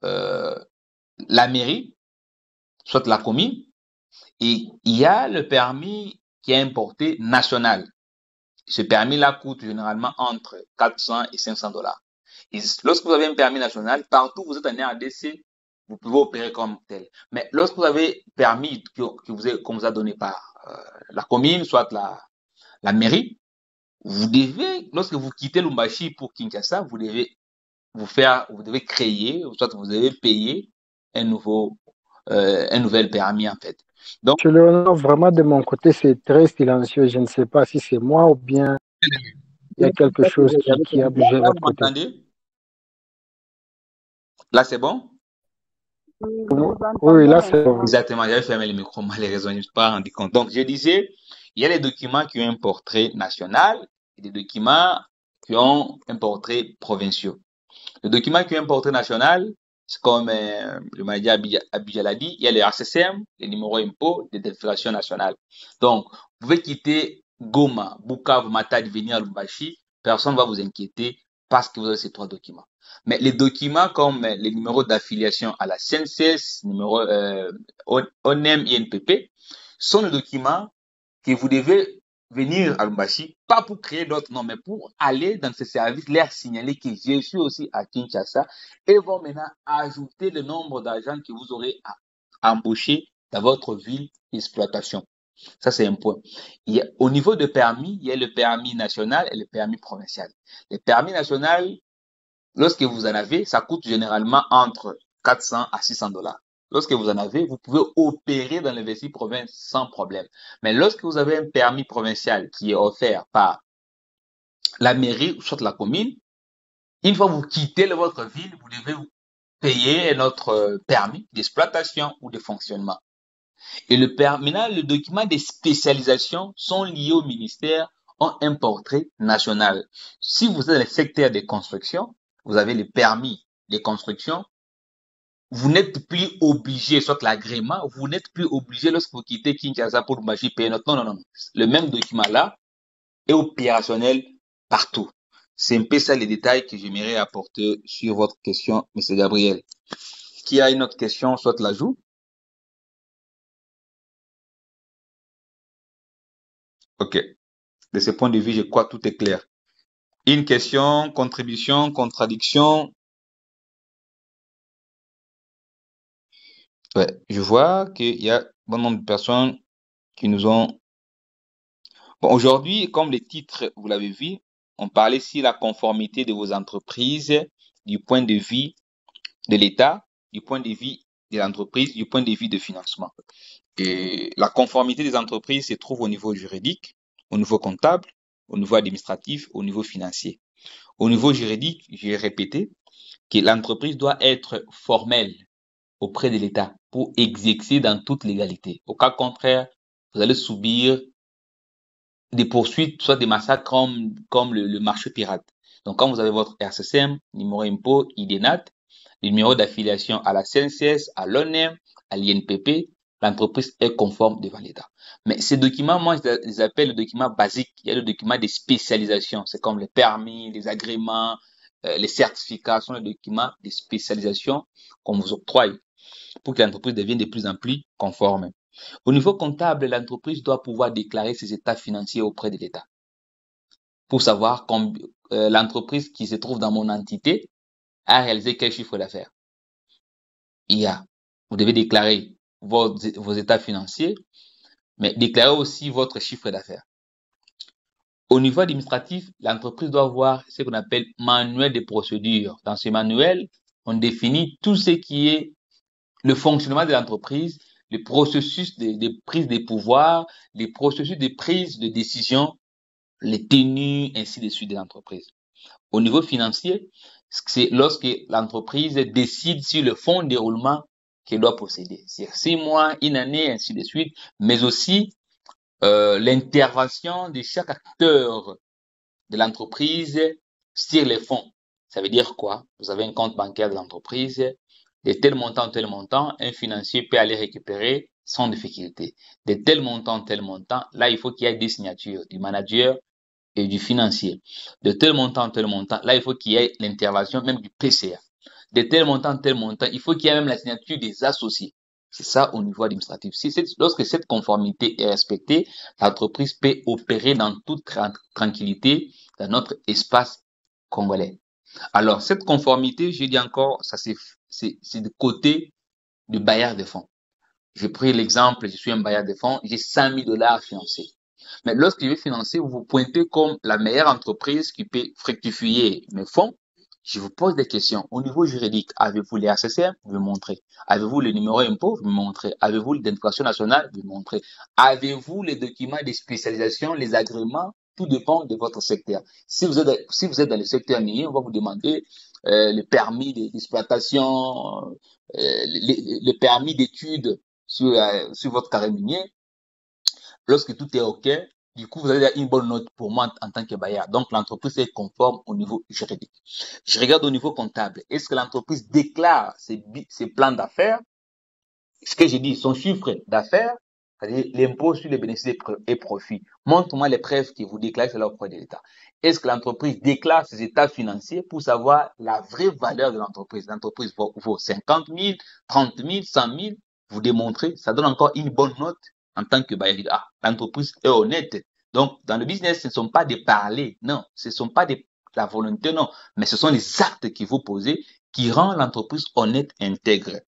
la mairie, soit la commune, et il y a le permis qui est importé national. Ce permis-là coûte généralement entre 400 et 500 dollars. Et lorsque vous avez un permis national, partout où vous êtes en RDC, vous pouvez opérer comme tel. Mais lorsque vous avez permis qu'on vous a donné par la commune, soit la mairie, vous devez, lorsque vous quittez Lumbashi pour Kinshasa, vous devez créer, soit vous devez payer un nouvel permis en fait. Donc, Monsieur Léonard, vraiment de mon côté, c'est très silencieux. Je ne sais pas si c'est moi ou bien il y a quelque chose qui a bougé de là, votre vous côté. m'entendez? Là, c'est bon? Oui, là, c'est bon. Exactement, j'avais fermé le micro, malheureusement, je ne me suis pas rendu compte. Donc, je disais, il y a les documents qui ont un portrait national et des documents qui ont un portrait provincial. Les documents qui ont un portrait national, c'est comme le manager Abidja l'a dit, il y a les RCCM, les numéros impôts, les déclarations nationales. Donc, vous pouvez quitter Goma, Bukavu, Matadi venir à Lubumbashi, personne ne va vous inquiéter parce que vous avez ces 3 documents. Mais les documents comme les numéros d'affiliation à la CNCS, numéro ONEM, INPP, sont les documents que vous devez venir à Lubumbashi, pas pour créer d'autres noms, mais pour aller dans ces services, leur signaler que je suis aussi à Kinshasa et vont maintenant ajouter le nombre d'agents que vous aurez à embaucher dans votre ville d'exploitation. Ça, c'est un point. Au niveau de permis, il y a le permis national et le permis provincial. Le permis national, lorsque vous en avez, ça coûte généralement entre 400 à 600 $. Lorsque vous en avez, vous pouvez opérer dans les 26 provinces sans problème. Mais lorsque vous avez un permis provincial qui est offert par la mairie ou soit la commune, une fois que vous quittez votre ville, vous devez payer notre permis d'exploitation ou de fonctionnement. Et maintenant, le document des spécialisations sont liés au ministère, ont un portrait national. Si vous êtes dans le secteur des constructions, vous avez le permis de construction, vous n'êtes plus obligé, soit l'agrément, vous n'êtes plus obligé lorsque vous quittez Kinshasa pour Lubumbashi payer notre. Non, non, non. Le même document-là est opérationnel partout. C'est un peu ça les détails que j'aimerais apporter sur votre question, M. Gabriel. Qui a une autre question, soit l'ajout. OK. De ce point de vue, je crois que tout est clair. Une question, contribution, contradiction. Ouais, je vois qu'il y a bon nombre de personnes qui nous ont. Bon, aujourd'hui, comme le titre, vous l'avez vu, on parlait ici de la conformité de vos entreprises du point de vue de l'État, du point de vue de l'entreprise, du point de vue de financement. Et la conformité des entreprises se trouve au niveau juridique, au niveau comptable, au niveau administratif, au niveau financier. Au niveau juridique, j'ai répété que l'entreprise doit être formelle auprès de l'État pour exercer dans toute légalité. Au cas contraire, vous allez subir des poursuites, soit des massacres comme le marché pirate. Donc, quand vous avez votre RCCM, numéro impôt, IDENAT, le numéro d'affiliation à la CNCS, à l'ONEM, à l'INPP, l'entreprise est conforme devant l'État. Mais ces documents, moi, je les appelle les documents basiques. Il y a le document de spécialisation. C'est comme les permis, les agréments, les certificats sont les documents de spécialisation qu'on vous octroie pour que l'entreprise devienne de plus en plus conforme. Au niveau comptable, l'entreprise doit pouvoir déclarer ses états financiers auprès de l'État pour savoir l'entreprise qui se trouve dans mon entité a réalisé quel chiffre d'affaires. Vous devez déclarer vos états financiers, mais déclarer aussi votre chiffre d'affaires. Au niveau administratif, l'entreprise doit avoir ce qu'on appelle manuel de procédure. Dans ce manuel, on définit tout ce qui est le fonctionnement de l'entreprise, les processus de prise de pouvoir, les processus de prise de décision, les tenues, ainsi de suite de l'entreprise. Au niveau financier, c'est lorsque l'entreprise décide sur le fonds de déroulement qu'elle doit posséder. C'est 6 mois, une année, ainsi de suite, mais aussi l'intervention de chaque acteur de l'entreprise sur les fonds. Ça veut dire quoi? Vous avez un compte bancaire de l'entreprise, de tel montant, un financier peut aller récupérer sans difficulté. De tel montant, là, il faut qu'il y ait des signatures du manager et du financier. De tel montant, là, il faut qu'il y ait l'intervention même du PCA. De tel montant, il faut qu'il y ait même la signature des associés. C'est ça au niveau administratif. Lorsque cette conformité est respectée, l'entreprise peut opérer dans toute tranquillité dans notre espace congolais. Alors, cette conformité, je dis encore, ça c'est du côté du bailleur de fonds. J'ai pris l'exemple, je suis un bailleur de fonds, j'ai 100 000 $ à financer. Mais lorsque je vais financer, vous vous pointez comme la meilleure entreprise qui peut fructifier mes fonds. Je vous pose des questions. Au niveau juridique, avez-vous les ACCM? Vous me montrez. Avez-vous le numéro impôt? Vous me montrez. Avez-vous l'identification nationale? Vous me montrez. Avez-vous les documents de spécialisation, les agréments? Tout dépend de votre secteur. Si vous êtes dans le secteur minier, on va vous demander le permis d'exploitation, le permis d'études sur votre carré minier. Lorsque tout est OK, du coup, vous avez une bonne note pour moi en tant que bailleur. Donc, l'entreprise est conforme au niveau juridique. Je regarde au niveau comptable. Est-ce que l'entreprise déclare ses plans d'affaires? Ce que j'ai dit, son chiffre d'affaires c'est-à-dire l'impôt sur les bénéfices et profits. Montre-moi les preuves que vous déclarez cela auprès de l'État. Est-ce que l'entreprise déclare ses états financiers pour savoir la vraie valeur de l'entreprise? L'entreprise vaut 50 000, 30 000, 100 000. Vous démontrez, ça donne encore une bonne note en tant que bailleur. Ah, l'entreprise est honnête. Donc, dans le business, ce ne sont pas des parler, non. Ce ne sont pas la volonté, non. Mais ce sont les actes que vous posez qui rendent l'entreprise honnête et intègre.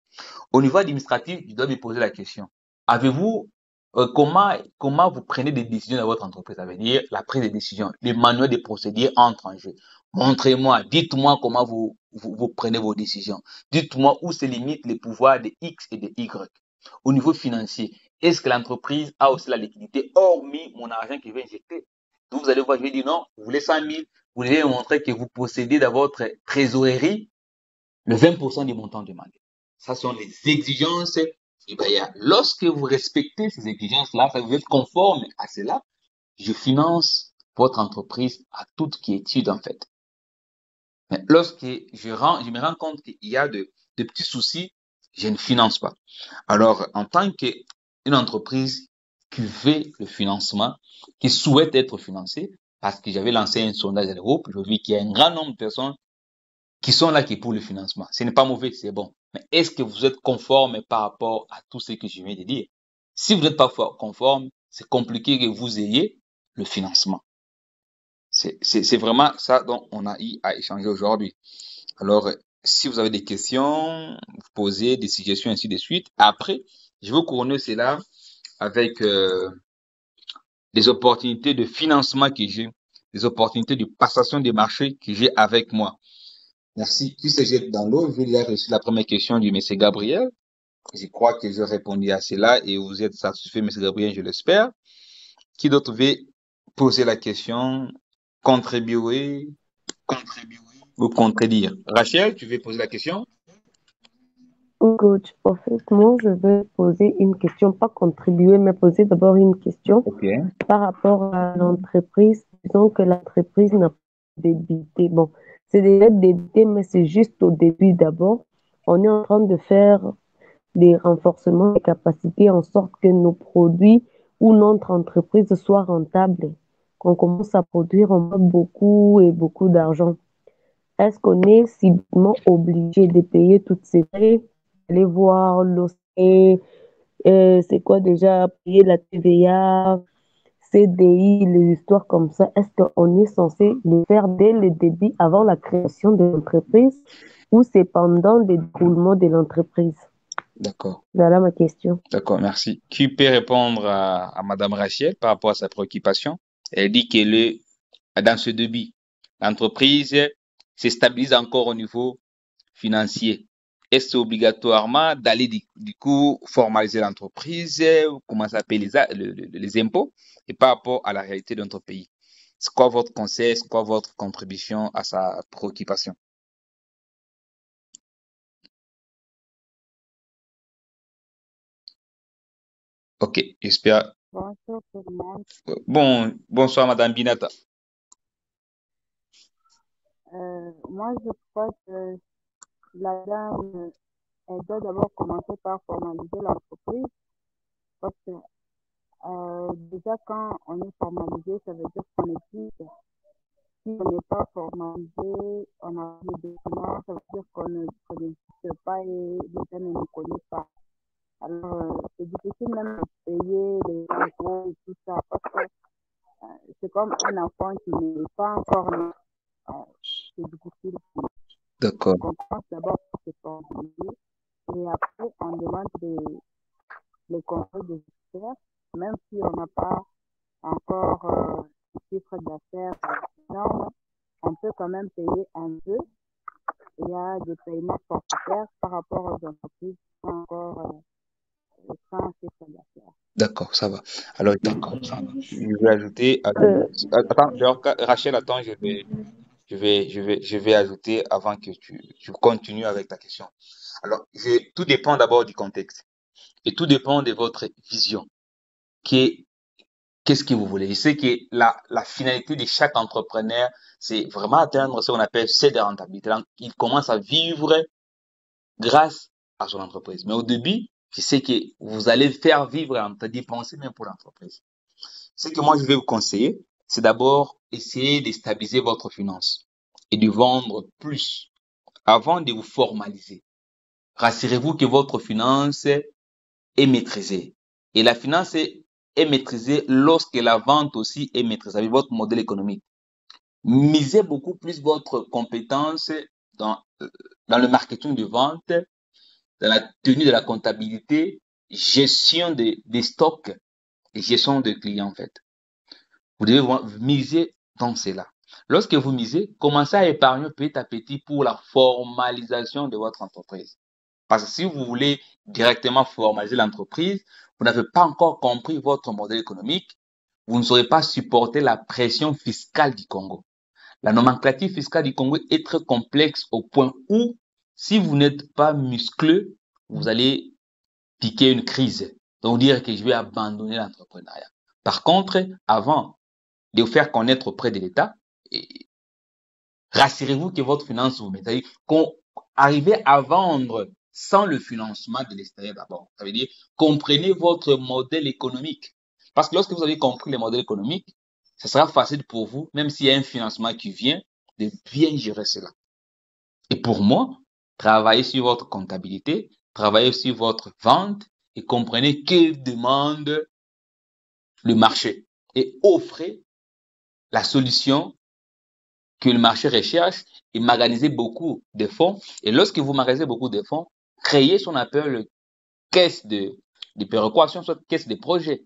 Au niveau administratif, je dois me poser la question. Avez-vous, comment vous prenez des décisions dans votre entreprise? Ça veut dire la prise de décision, les manuels de procédure entrent en jeu. Montrez-moi, dites-moi comment vous prenez vos décisions. Dites-moi où se limitent les pouvoirs de X et de Y. Au niveau financier, est-ce que l'entreprise a aussi la liquidité hormis mon argent que je vais injecter? Donc vous allez voir, je vais dire non, vous voulez 100 000, vous devez montrer que vous possédez dans votre trésorerie le 20% du montant demandé. Ça sont les exigences du bailleur. Lorsque vous respectez ces exigences-là, vous êtes conforme à cela, je finance votre entreprise à toute quiétude en fait. Mais lorsque je me rends compte qu'il y a de petits soucis, je ne finance pas. Alors, en tant qu'une entreprise qui veut le financement, qui souhaite être financée, parce que j'avais lancé un sondage à l'Europe, je vis qu'il y a un grand nombre de personnes qui sont là qui pour le financement. Ce n'est pas mauvais, c'est bon. Mais est-ce que vous êtes conforme par rapport à tout ce que je viens de dire? Si vous n'êtes pas conforme, c'est compliqué que vous ayez le financement. C'est vraiment ça dont on a eu à échanger aujourd'hui. Alors, si vous avez des questions, vous posez des suggestions, ainsi de suite. Après, je vais couronner cela avec des opportunités de financement que j'ai, des opportunités de passation des marchés que j'ai avec moi. Merci. Qui se jette dans l'eau? Je l'ai reçu la première question du monsieur Gabriel. Je crois que j'ai répondu à cela et vous êtes satisfait, monsieur Gabriel, je l'espère. Qui d'autre veut poser la question, contribuer ou contredire? Rachel, tu veux poser la question? Coach, en fait, moi, je veux poser une question, pas contribuer, mais poser d'abord une question Ok. par rapport à l'entreprise. Disons que l'entreprise n'a pas débité. Bon, c'est déjà débité, mais c'est juste au début d'abord. On est en train de faire des renforcements des capacités en sorte que nos produits ou notre entreprise soient rentables. Qu'on commence à produire, on a beaucoup et beaucoup d'argent. Est-ce qu'on est civilement obligé de payer toutes ces frais, aller voir l'OCDE, c'est quoi déjà, payer la TVA, CDI, les histoires comme ça? Est-ce qu'on est censé le faire dès le début, avant la création de l'entreprise, ou c'est pendant le déroulement de l'entreprise? D'accord. Voilà ma question. D'accord, merci. Qui peut répondre à Madame Rachel par rapport à sa préoccupation? Elle dit qu'elle est dans ce débit. L'entreprise se stabilise encore au niveau financier. Est-ce obligatoirement d'aller du coup formaliser l'entreprise, commencer à payer les impôts et par rapport à la réalité de notre pays? C'est quoi votre conseil, c'est quoi votre contribution à sa préoccupation? Ok, j'espère. Bonjour tout le monde. Bonsoir Madame Binata. Moi, je crois que la dame, elle doit d'abord commencer par formaliser l'entreprise parce que déjà quand on est formalisé, ça veut dire qu'on existe. Si on n'est pas formalisé, on a des documents, ça veut dire qu'on n'existe pas et les gens ne nous connaissent pas. Alors, c'est difficile même de payer les impôts et tout ça parce que c'est comme un enfant qui n'est pas encore né. C'est difficile. D'accord. On commence d'abord par se formaliser et après on demande les conseils des experts, même si on n'a pas encore le chiffre d'affaires énorme, on peut quand même payer un peu. Il y a des paiements forfaitaires par rapport aux entreprises qui sont encore sans chiffre d'affaires. D'accord, ça va. Alors, d'accord, ça va. Je vais ajouter. Attends, Rachel, attends, je vais ajouter avant que tu continues avec ta question. Alors, tout dépend d'abord du contexte et tout dépend de votre vision. Qu'est-ce que vous voulez? Je sais que la finalité de chaque entrepreneur, c'est vraiment atteindre ce qu'on appelle cette rentabilité. Donc, il commence à vivre grâce à son entreprise. Mais au début, qui sait que vous allez faire vivre en dépenser même pour l'entreprise. Ce que moi je vais vous conseiller, c'est d'abord essayer de stabiliser votre finance et de vendre plus avant de vous formaliser. Rassurez-vous que votre finance est maîtrisée. Et la finance est maîtrisée lorsque la vente aussi est maîtrisée avec votre modèle économique. Misez beaucoup plus votre compétence dans, dans le marketing de vente, dans la tenue de la comptabilité, gestion des stocks et gestion de clients en fait. Vous devez miser dans cela. Lorsque vous misez, commencez à épargner petit à petit pour la formalisation de votre entreprise. Parce que si vous voulez directement formaliser l'entreprise, vous n'avez pas encore compris votre modèle économique, vous ne saurez pas supporter la pression fiscale du Congo. La nomenclature fiscale du Congo est très complexe au point où, si vous n'êtes pas musclé, vous allez piquer une crise. Donc dire que je vais abandonner l'entrepreneuriat. Par contre, avant de vous faire connaître auprès de l'État, rassurez-vous que votre finance vous met. C'est-à-dire qu'on arrivez à vendre sans le financement de l'extérieur d'abord. Ça veut dire, comprenez votre modèle économique. Parce que lorsque vous avez compris le modèle économique, ce sera facile pour vous, même s'il y a un financement qui vient, de bien gérer cela. Et pour moi, travaillez sur votre comptabilité, travaillez sur votre vente et comprenez que demande le marché et offrez la solution que le marché recherche et magasinez beaucoup de fonds. Et lorsque vous magasinez beaucoup de fonds, créez ce qu'on appelle caisse de péréquation, soit caisse de projet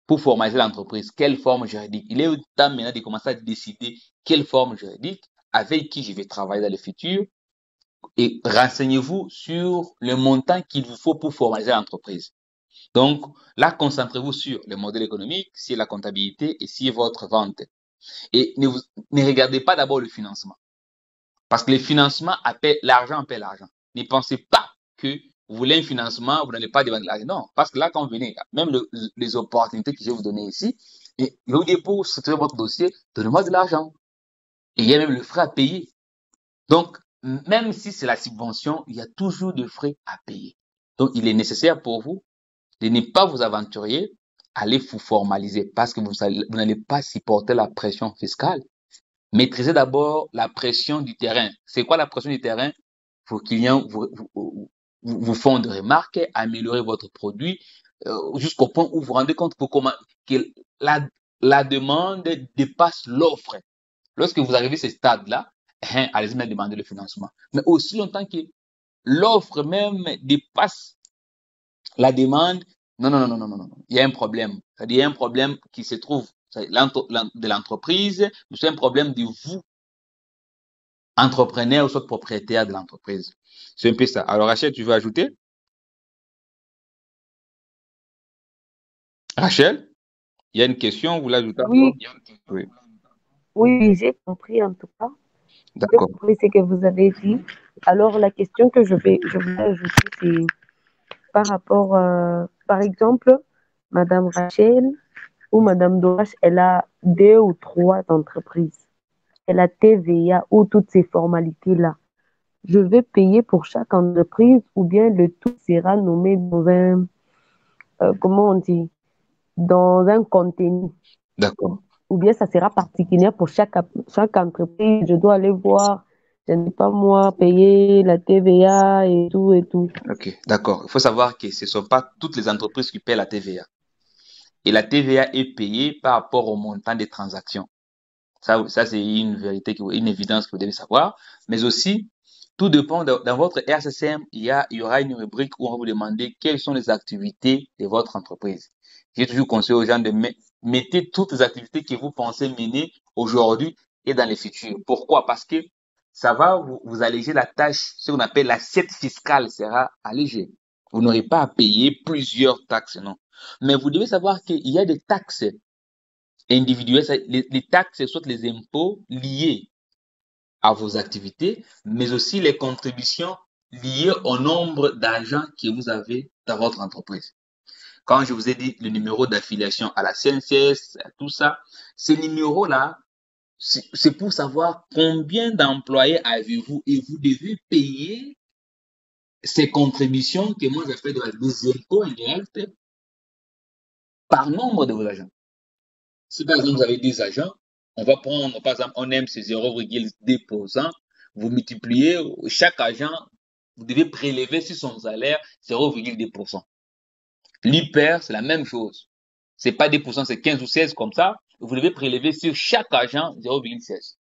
pour formaliser l'entreprise. Quelle forme juridique? Il est temps maintenant de commencer à décider quelle forme juridique, avec qui je vais travailler dans le futur, et renseignez-vous sur le montant qu'il vous faut pour formaliser l'entreprise. Donc, là, concentrez-vous sur le modèle économique, sur la comptabilité et sur votre vente. Et ne regardez pas d'abord le financement. Parce que le financement appelle, l'argent appelle l'argent. Ne pensez pas que vous voulez un financement, vous n'allez pas demander l'argent. Non, parce que là, quand vous venez, même les opportunités que je vais vous donner ici, et je vous dis pour structurer votre dossier, donnez-moi de l'argent. Et il y a même le frais à payer. Donc, même si c'est la subvention, il y a toujours des frais à payer. Donc, il est nécessaire pour vous de ne pas vous aventurer à aller vous formaliser parce que vous n'allez pas supporter la pression fiscale. Maîtrisez d'abord la pression du terrain. C'est quoi la pression du terrain? Vos clients vous font des remarques, améliorer votre produit jusqu'au point où vous vous rendez compte que la demande dépasse l'offre. Lorsque vous arrivez à ce stade-là, allez-y même demander le financement. Mais aussi longtemps que l'offre même dépasse la demande, non, non, non, non, non, non, non. Il y a un problème. C'est-à-dire, il y a un problème qui se trouve de l'entreprise, mais c'est un problème de vous, entrepreneur ou soit propriétaire de l'entreprise. C'est un peu ça. Alors, Rachel, tu veux ajouter? Rachel, il y a une question, vous l'ajoutez encore? Oui, Oui, oui, j'ai compris en tout cas. J'ai d'accord. compris ce que vous avez dit. Alors, la question que je voulais ajouter, c'est par rapport, par exemple, Madame Rachel ou Madame Dorache, elle a deux ou trois entreprises. Elle a TVA ou toutes ces formalités-là. Je vais payer pour chaque entreprise ou bien le tout sera nommé dans un, comment on dit, dans un contenu. D'accord. Ou bien ça sera particulier pour chaque entreprise. Je dois aller voir, je n'ai pas moi payer la TVA et tout et tout. Ok, d'accord. Il faut savoir que ce ne sont pas toutes les entreprises qui paient la TVA. Et la TVA est payée par rapport au montant des transactions. Ça c'est une vérité, une évidence que vous devez savoir. Mais aussi, tout dépend dans votre RCCM, il y aura une rubrique où on va vous demander quelles sont les activités de votre entreprise. J'ai toujours conseillé aux gens de mettre toutes les activités que vous pensez mener aujourd'hui et dans le futur. Pourquoi? Parce que ça va vous alléger la tâche, ce qu'on appelle l'assiette fiscale sera allégée. Vous n'aurez pas à payer plusieurs taxes, non. Mais vous devez savoir qu'il y a des taxes individuelles, les taxes, soit les impôts liés à vos activités, mais aussi les contributions liées au nombre d'argent que vous avez dans votre entreprise. Quand je vous ai dit le numéro d'affiliation à la CNCS, tout ça, ces numéros-là, c'est pour savoir combien d'employés avez-vous et vous devez payer ces contributions que moi j'appelle des impôts indirects par nombre de vos agents. Si par exemple vous avez 10 agents, on va prendre, par exemple, on aime ces 0,2%, vous multipliez, chaque agent, vous devez prélever sur son salaire 0,2%. L'hyper, c'est la même chose. C'est pas 2%, c'est 15 ou 16 comme ça. Vous devez prélever sur chaque agent 0,16.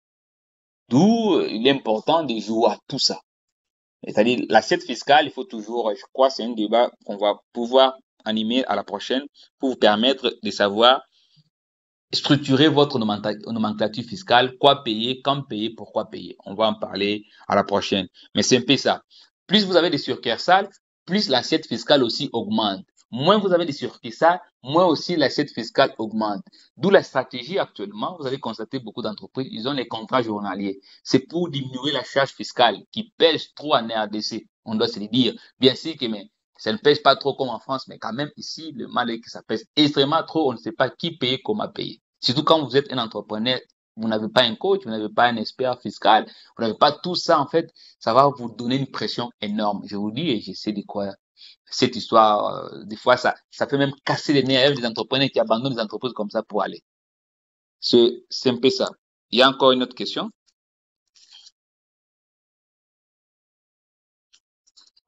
D'où il est important de jouer à tout ça. C'est-à-dire, l'assiette fiscale, il faut toujours, je crois, c'est un débat qu'on va pouvoir animer à la prochaine pour vous permettre de savoir structurer votre nomenclature fiscale, quoi payer, quand payer, pourquoi payer. On va en parler à la prochaine. Mais c'est un peu ça. Plus vous avez des succursales, plus l'assiette fiscale aussi augmente. Moins vous avez des succursales, moins aussi l'assiette fiscale augmente. D'où la stratégie actuellement, vous avez constaté beaucoup d'entreprises, ils ont les contrats journaliers. C'est pour diminuer la charge fiscale qui pèse trop en RDC. On doit se le dire. Bien sûr que mais ça ne pèse pas trop comme en France, mais quand même ici, le mal est que ça pèse extrêmement trop. On ne sait pas qui paye, comment payer. Surtout quand vous êtes un entrepreneur, vous n'avez pas un coach, vous n'avez pas un expert fiscal, vous n'avez pas tout ça, en fait, ça va vous donner une pression énorme. Je vous dis, et je sais de quoi cette histoire, des fois, ça peut même casser les nerfs des entrepreneurs qui abandonnent les entreprises comme ça pour aller. C'est un peu ça. Il y a encore une autre question?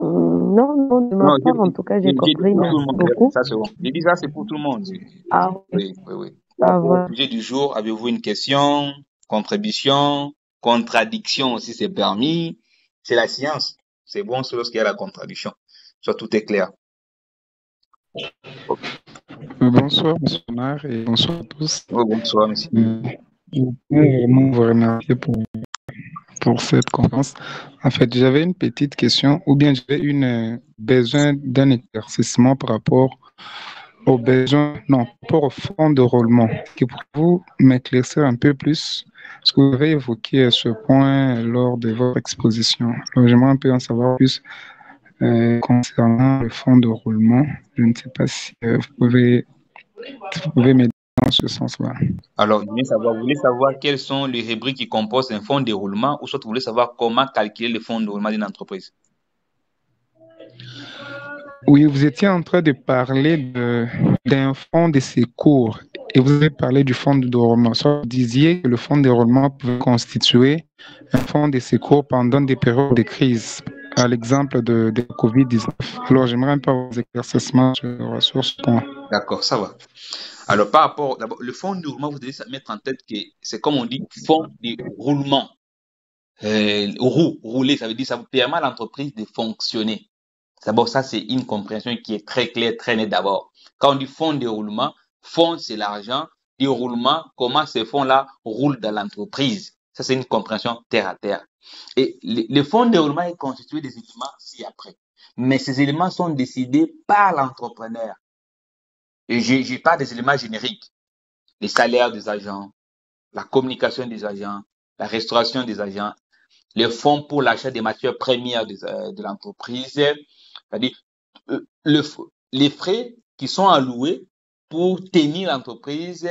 Non, de ma Non, part, en tout cas, j'ai j'ai dit compris. pour tout le Merci monde. beaucoup. Ça, c'est bon. J'ai dit ça, c'est pour tout le monde. Ah oui, Oui. ça Par rapport au va. sujet du jour, avez-vous une question, contribution, contradiction aussi, c'est permis. C'est la science. C'est bon, c'est lorsqu'il y a la contradiction. Soit tout est clair. Bonsoir, monsieur Omar, et bonsoir à tous. Oh, bonsoir, monsieur. Je voudrais vraiment vous remercier pour cette conférence. En fait, j'avais une petite question, ou bien j'avais besoin d'un éclaircissement par rapport par rapport au fonds de roulement. Que pouvez-vous m'éclaircir un peu plus? Parce que vous avez évoqué ce point lors de votre exposition. Alors, j'aimerais un peu en savoir plus concernant le fonds de roulement. Je ne sais pas si vous pouvez m'aider dans ce sens-là. Alors, vous voulez savoir quelles sont les rubriques qui composent un fonds de déroulement ou soit vous voulez savoir comment calculer le fonds de déroulement d'une entreprise? Oui, vous étiez en train de parler d'un fonds de secours et vous avez parlé du fonds de déroulement. Soit vous disiez que le fonds de déroulement pouvait constituer un fonds de secours pendant des périodes de crise, à l'exemple de COVID-19. Alors, j'aimerais un peu avoir des éclaircissements sur ce point. D'accord, ça va. Alors, par rapport, d'abord, le fonds de déroulement, vous devez mettre en tête que c'est comme on dit, fonds de roulement. Rouler, ça veut dire ça vous permet à l'entreprise de fonctionner. D'abord, ça, c'est une compréhension qui est très claire, très nette d'abord. Quand on dit fonds de déroulement, fonds, c'est l'argent. Déroulement, comment ces fonds-là roulent dans l'entreprise. Ça, c'est une compréhension terre à terre. Et le fonds de déroulement est constitué des éléments ci-après. Mais ces éléments sont décidés par l'entrepreneur. Et je parle des éléments génériques. Les salaires des agents, la communication des agents, la restauration des agents, les fonds pour l'achat des matières premières de l'entreprise, c'est-à-dire le, les frais qui sont alloués pour tenir l'entreprise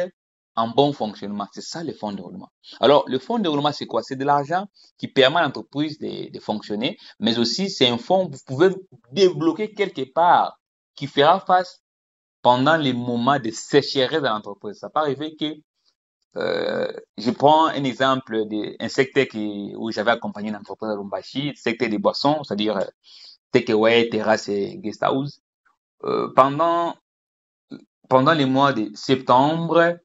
en bon fonctionnement. C'est ça le fonds de déroulement. Alors, le fonds de déroulement, c'est quoi? C'est de l'argent qui permet à l'entreprise de fonctionner, mais aussi c'est un fonds que vous pouvez débloquer quelque part qui fera face pendant les moments de sécheresse de l'entreprise. Ça peut arriver que je prends un exemple d'un secteur où j'avais accompagné une entreprise à Lumbashi, secteur des boissons, c'est-à-dire takeaway, terrasse et guest house. Pendant les mois de septembre,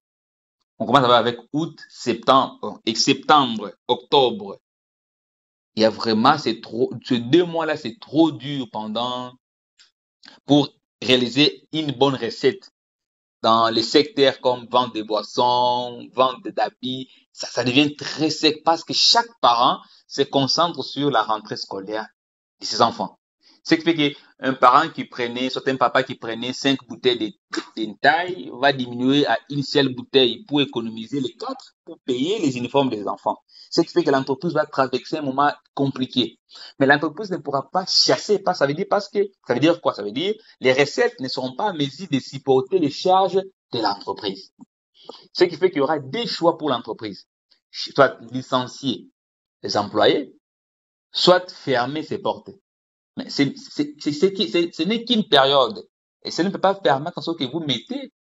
on commence avec août, septembre et septembre, octobre. Il y a vraiment, ces 2 mois-là, c'est trop dur pour réaliser une bonne recette. Dans les secteurs comme vente de boissons, vente d'habits, ça devient très sec parce que chaque parent se concentre sur la rentrée scolaire de ses enfants. Ce qui fait qu'un parent qui prenait, soit un papa qui prenait 5 bouteilles de taille va diminuer à une seule bouteille pour économiser les 4 pour payer les uniformes des enfants. Ce qui fait que l'entreprise va traverser un moment compliqué. Mais l'entreprise ne pourra pas chasser, ça veut dire quoi? Ça veut dire les recettes ne seront pas à mesure de supporter les charges de l'entreprise. Ce qui fait qu'il y aura des choix pour l'entreprise. Soit licencier les employés, soit fermer ses portes. Mais ce n'est qu'une période. Et ça ne peut pas permettre en sorte que vous mettez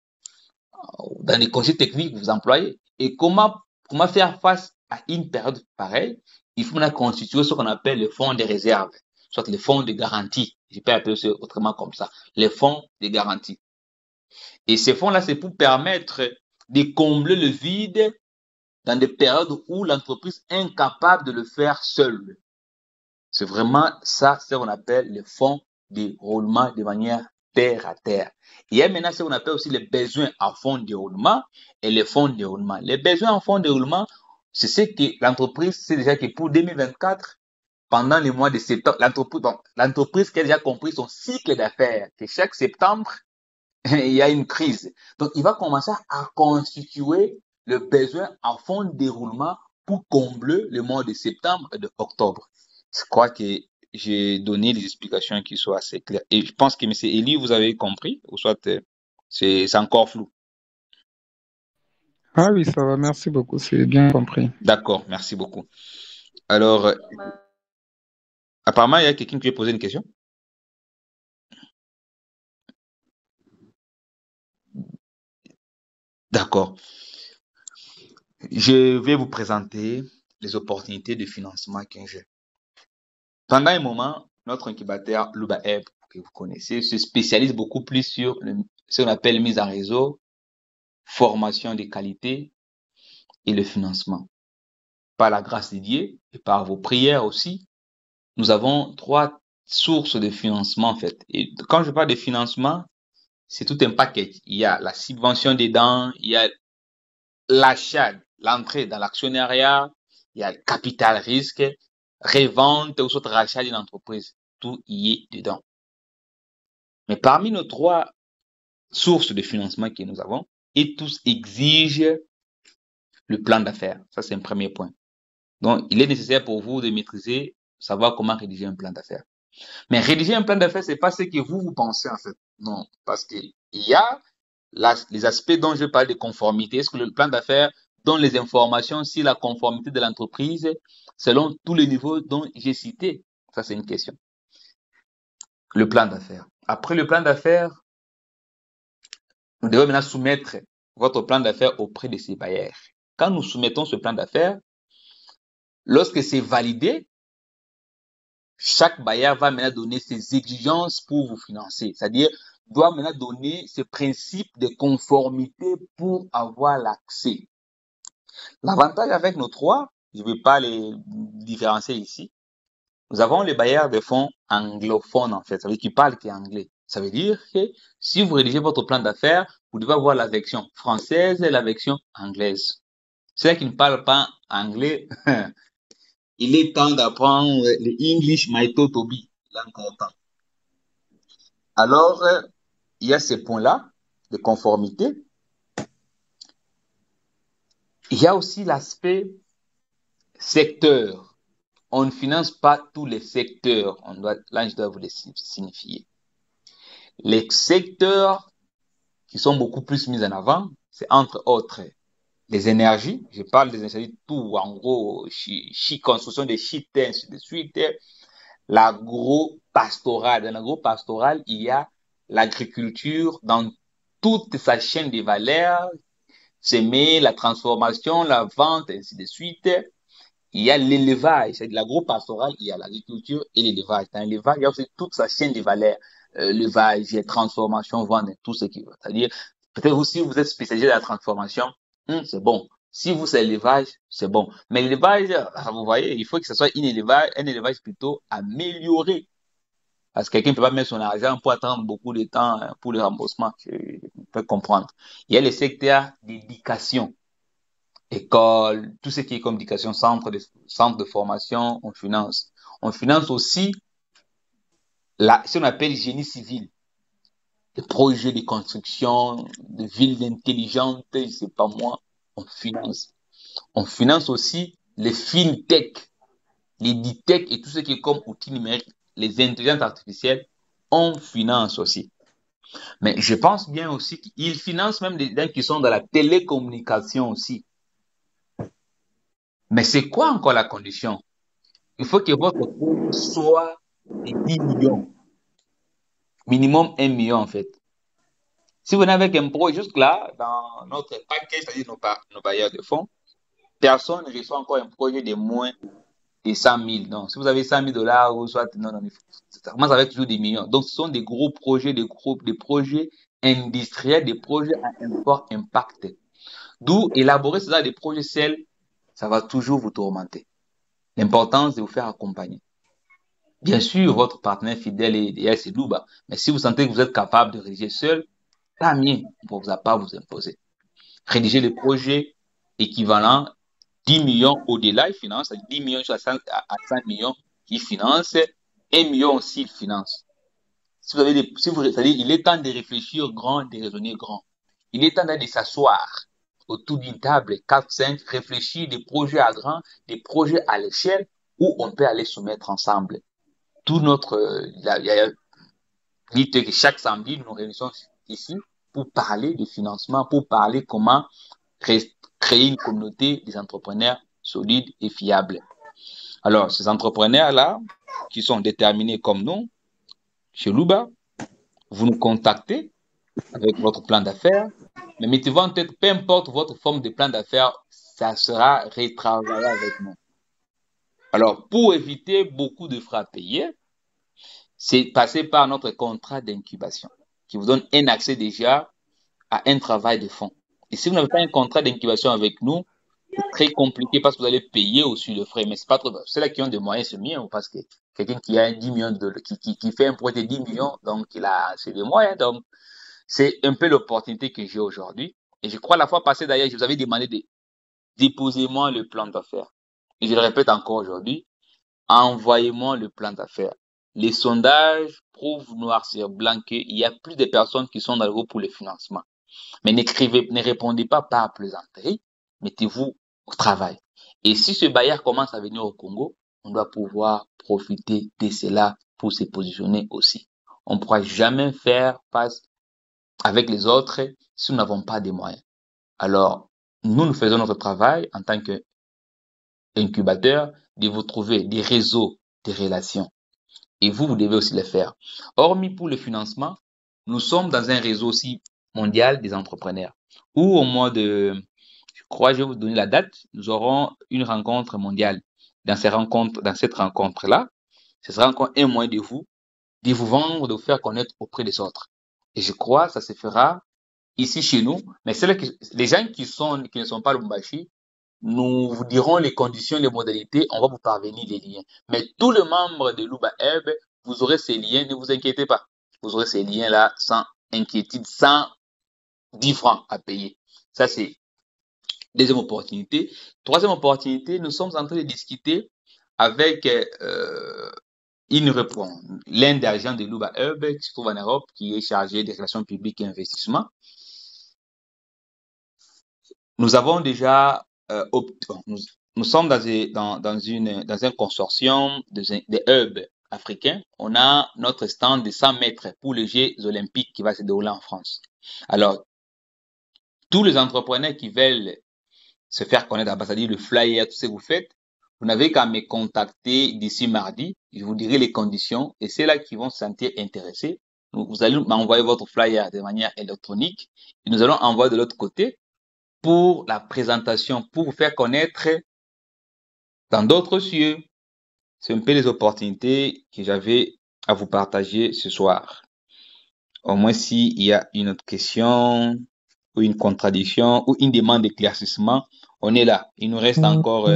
dans les conseils techniques que vous employez. Et comment faire face à une période pareille? Il faut maintenant constituer ce qu'on appelle le fonds de réserve, soit le fonds de garantie. Je peux appeler ça autrement comme ça. Les fonds de garantie. Et ces fonds-là, c'est pour permettre de combler le vide dans des périodes où l'entreprise est incapable de le faire seule. C'est vraiment ça, ce qu'on appelle le fonds de roulement de manière terre à terre. Il y a maintenant ce qu'on appelle aussi les besoins en fonds de roulement et les fonds de roulement. Les besoins en fonds de roulement, c'est ce que l'entreprise sait déjà que pour 2024, pendant les mois de septembre, l'entreprise qui a déjà compris son cycle d'affaires, que chaque septembre, il y a une crise. Donc, il va commencer à constituer le besoin en fonds de déroulement pour combler le mois de septembre et d'octobre. Je crois que j'ai donné des explications qui soient assez claires. Et je pense que M. Elie, vous avez compris, ou soit c'est encore flou. Ah oui, ça va, merci beaucoup, c'est bien compris. D'accord, merci beaucoup. Alors, apparemment, il y a quelqu'un qui veut poser une question. D'accord. Je vais vous présenter les opportunités de financement que j'ai. Pendant un moment, notre incubateur Luba-Eb, que vous connaissez, se spécialise beaucoup plus sur ce qu'on appelle mise en réseau, formation de qualité et le financement. Par la grâce de Dieu et par vos prières aussi, nous avons 3 sources de financement en fait. Et quand je parle de financement, c'est tout un paquet. Il y a la subvention dedans, il y a l'achat, l'entrée dans l'actionnariat, il y a le capital risque, revente ou autre rachat d'une entreprise. Tout y est dedans. Mais parmi nos 3 sources de financement que nous avons, et tous exigent le plan d'affaires. Ça, c'est un premier point. Donc, il est nécessaire pour vous de maîtriser, savoir comment rédiger un plan d'affaires. Mais rédiger un plan d'affaires, c'est pas ce que vous pensez, en fait. Non. Parce qu'il y a les aspects dont je parle de conformité. Est-ce que le plan d'affaires donne les informations sur la conformité de l'entreprise selon tous les niveaux dont j'ai cité? Ça, c'est une question. Le plan d'affaires. Après le plan d'affaires, nous devons maintenant soumettre votre plan d'affaires auprès de ces bailleurs. Quand nous soumettons ce plan d'affaires, lorsque c'est validé, chaque bailleur va maintenant donner ses exigences pour vous financer. C'est-à-dire, doit maintenant donner ses principes de conformité pour avoir l'accès. L'avantage avec nos 3, je ne vais pas les différencier ici, nous avons les bailleurs de fonds anglophones en fait, ça veut dire qu'ils parlent qu'anglais. Ça veut dire que si vous rédigez votre plan d'affaires, vous devez avoir la version française et la version anglaise. Ceux qui ne parlent pas anglais, il est temps d'apprendre le English Maito Tobi. Là encore temps. Alors, il y a ces points-là de conformité. Il y a aussi l'aspect secteur. On ne finance pas tous les secteurs. Là, je dois vous les signifier. Les secteurs qui sont beaucoup plus mis en avant, c'est entre autres les énergies. Je parle des énergies tout, en gros, construction des sites, ainsi de suite. L'agro-pastoral. Dans l'agro-pastoral, il y a l'agriculture dans toute sa chaîne de valeur, semer, la transformation, la vente, ainsi de suite. Il y a l'élevage, c'est de l'agro-pastoral, il y a l'agriculture et l'élevage. Dans l'élevage, il y a aussi toute sa chaîne de valeur. L'élevage, transformation, vente, tout ce qui veut. C'est-à-dire, peut-être aussi vous êtes spécialisé dans la transformation, c'est bon. Si vous, c'est l'élevage, c'est bon. Mais l'élevage, vous voyez, il faut que ce soit un élevage plutôt amélioré. Parce que quelqu'un ne peut pas mettre son argent pour attendre beaucoup de temps pour le remboursement. Je peux comprendre. Il y a le secteur d'éducation. École, tout ce qui est comme éducation, centre de formation, on finance. On finance aussi ce qu'on appelle génie civil. Des projets de construction, de villes intelligentes, je sais pas moi, on finance. On finance aussi les fintech, les DTech et tout ce qui est comme outils numériques, les intelligences artificielles, on finance aussi. Mais je pense bien aussi qu'ils financent même des gens qui sont dans la télécommunication aussi. Mais c'est quoi encore la condition? Il faut que votre produit soit de 10 millions. Minimum 1 million, en fait. Si vous venez avec un projet, jusque-là, dans notre paquet, c'est-à-dire nos bailleurs de fonds, personne ne reçoit encore un projet de moins de 100 000. Non, si vous avez 100 000 dollars ou soit, non, ça commence avec toujours des millions. Donc, ce sont des gros projets, des projets industriels, des projets à un fort impact. D'où élaborer ce genre de projets seuls, ça va toujours vous tourmenter. L'importance de vous faire accompagner. Bien sûr, votre partenaire fidèle c'est Luba, mais si vous sentez que vous êtes capable de rédiger seul, tant mieux, on ne vous a pas à vous imposer. Rédiger les projets équivalents 10 millions au-delà, il finance, 10 millions à 5 millions, il finance, 1 million aussi, il finance. Si vous avez c'est-à-dire, il est temps de réfléchir grand, de raisonner grand. Il est temps de s'asseoir autour d'une table, 4, 5, réfléchir des projets à grand, des projets à l'échelle où on peut aller se mettre ensemble. Tout notre, dites que chaque samedi, nous nous réunissons ici pour parler de financement, pour parler comment créer une communauté des entrepreneurs solides et fiables. Alors, ces entrepreneurs-là, qui sont déterminés comme nous, chez Luba, vous nous contactez avec votre plan d'affaires, mais mettez-vous en tête, peu importe votre forme de plan d'affaires, ça sera retravaillé avec nous. Alors, pour éviter beaucoup de frais à payer, c'est passer par notre contrat d'incubation, qui vous donne un accès déjà à un travail de fond. Et si vous n'avez pas un contrat d'incubation avec nous, c'est très compliqué parce que vous allez payer aussi le frais, mais c'est pas trop. C'est là qui ont des moyens, c'est mieux, parce que quelqu'un qui a 10 millions qui fait un projet de 10 millions, donc c'est des moyens. Donc, c'est un peu l'opportunité que j'ai aujourd'hui. Et je crois la fois passée, d'ailleurs, je vous avais demandé de déposer moi le plan d'affaires. Et je le répète encore aujourd'hui, envoyez-moi le plan d'affaires. Les sondages prouvent noir sur blanc qu'il y a plus de personnes qui sont dans le groupe pour le financement. Mais ne répondez pas par plaisanterie, mettez-vous au travail. Et si ce bailleur commence à venir au Congo, on doit pouvoir profiter de cela pour se positionner aussi. On ne pourra jamais faire face avec les autres si nous n'avons pas de moyens. Alors, nous faisons notre travail en tant qu'incubateur de vous trouver des réseaux, des relations. Et vous devez aussi les faire. Hormis pour le financement, nous sommes dans un réseau aussi mondial des entrepreneurs où au mois de, je crois, je vais vous donner la date, nous aurons une rencontre mondiale. Dans cette rencontre-là, ce sera encore un moyen de vous vendre, de vous faire connaître auprès des autres. Et je crois que ça se fera ici chez nous, mais les gens qui ne sont pas Lubumbashi, nous vous dirons les conditions, les modalités, on va vous parvenir les liens. Mais tous les membres de Luba Herb, vous aurez ces liens, ne vous inquiétez pas. Vous aurez ces liens-là sans inquiétude, sans 10 francs à payer. Ça, c'est deuxième opportunité. Troisième opportunité, nous sommes en train de discuter avec l'un des agents de Luba Herb, qui se trouve en Europe, qui est chargé des relations publiques et investissement. Nous avons déjà nous sommes dans un consortium de hubs africains. On a notre stand de 100 mètres pour les Jeux olympiques qui va se dérouler en France. Alors, tous les entrepreneurs qui veulent se faire connaître, c'est-à-dire le flyer, tout ce que vous faites, vous n'avez qu'à me contacter d'ici mardi. Je vous dirai les conditions et c'est là qui vont se sentir intéressés. Vous allez m'envoyer votre flyer de manière électronique et nous allons envoyer de l'autre côté pour la présentation, pour vous faire connaître dans d'autres cieux. C'est un peu les opportunités que j'avais à vous partager ce soir. Au moins, s'il y a une autre question ou une contradiction ou une demande d'éclaircissement, on est là. Il nous reste encore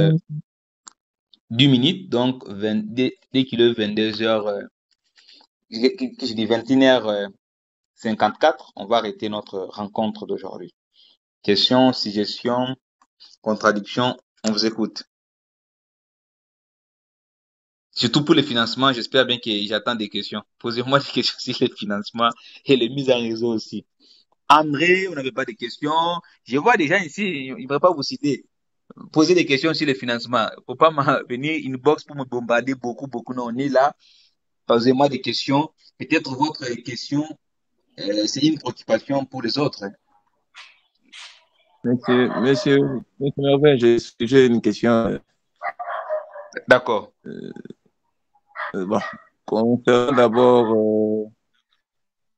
10 minutes, donc dès qu'il est 22h, je dis 21h54, on va arrêter notre rencontre d'aujourd'hui. Questions, suggestions, contradictions, on vous écoute. Surtout pour les financements, j'espère bien que j'attends des questions. Posez-moi des questions sur les financements et les mises en réseau aussi. André, vous n'avez pas de questions. Je vois des gens ici, ils ne vont pas vous citer. Posez des questions sur les financements. Il ne faut pas venir inbox pour me bombarder beaucoup, beaucoup. Non, on est là. Posez-moi des questions. Peut-être votre question, c'est une préoccupation pour les autres. Monsieur Merveille, j'ai une question. D'accord. Bon, concernant d'abord,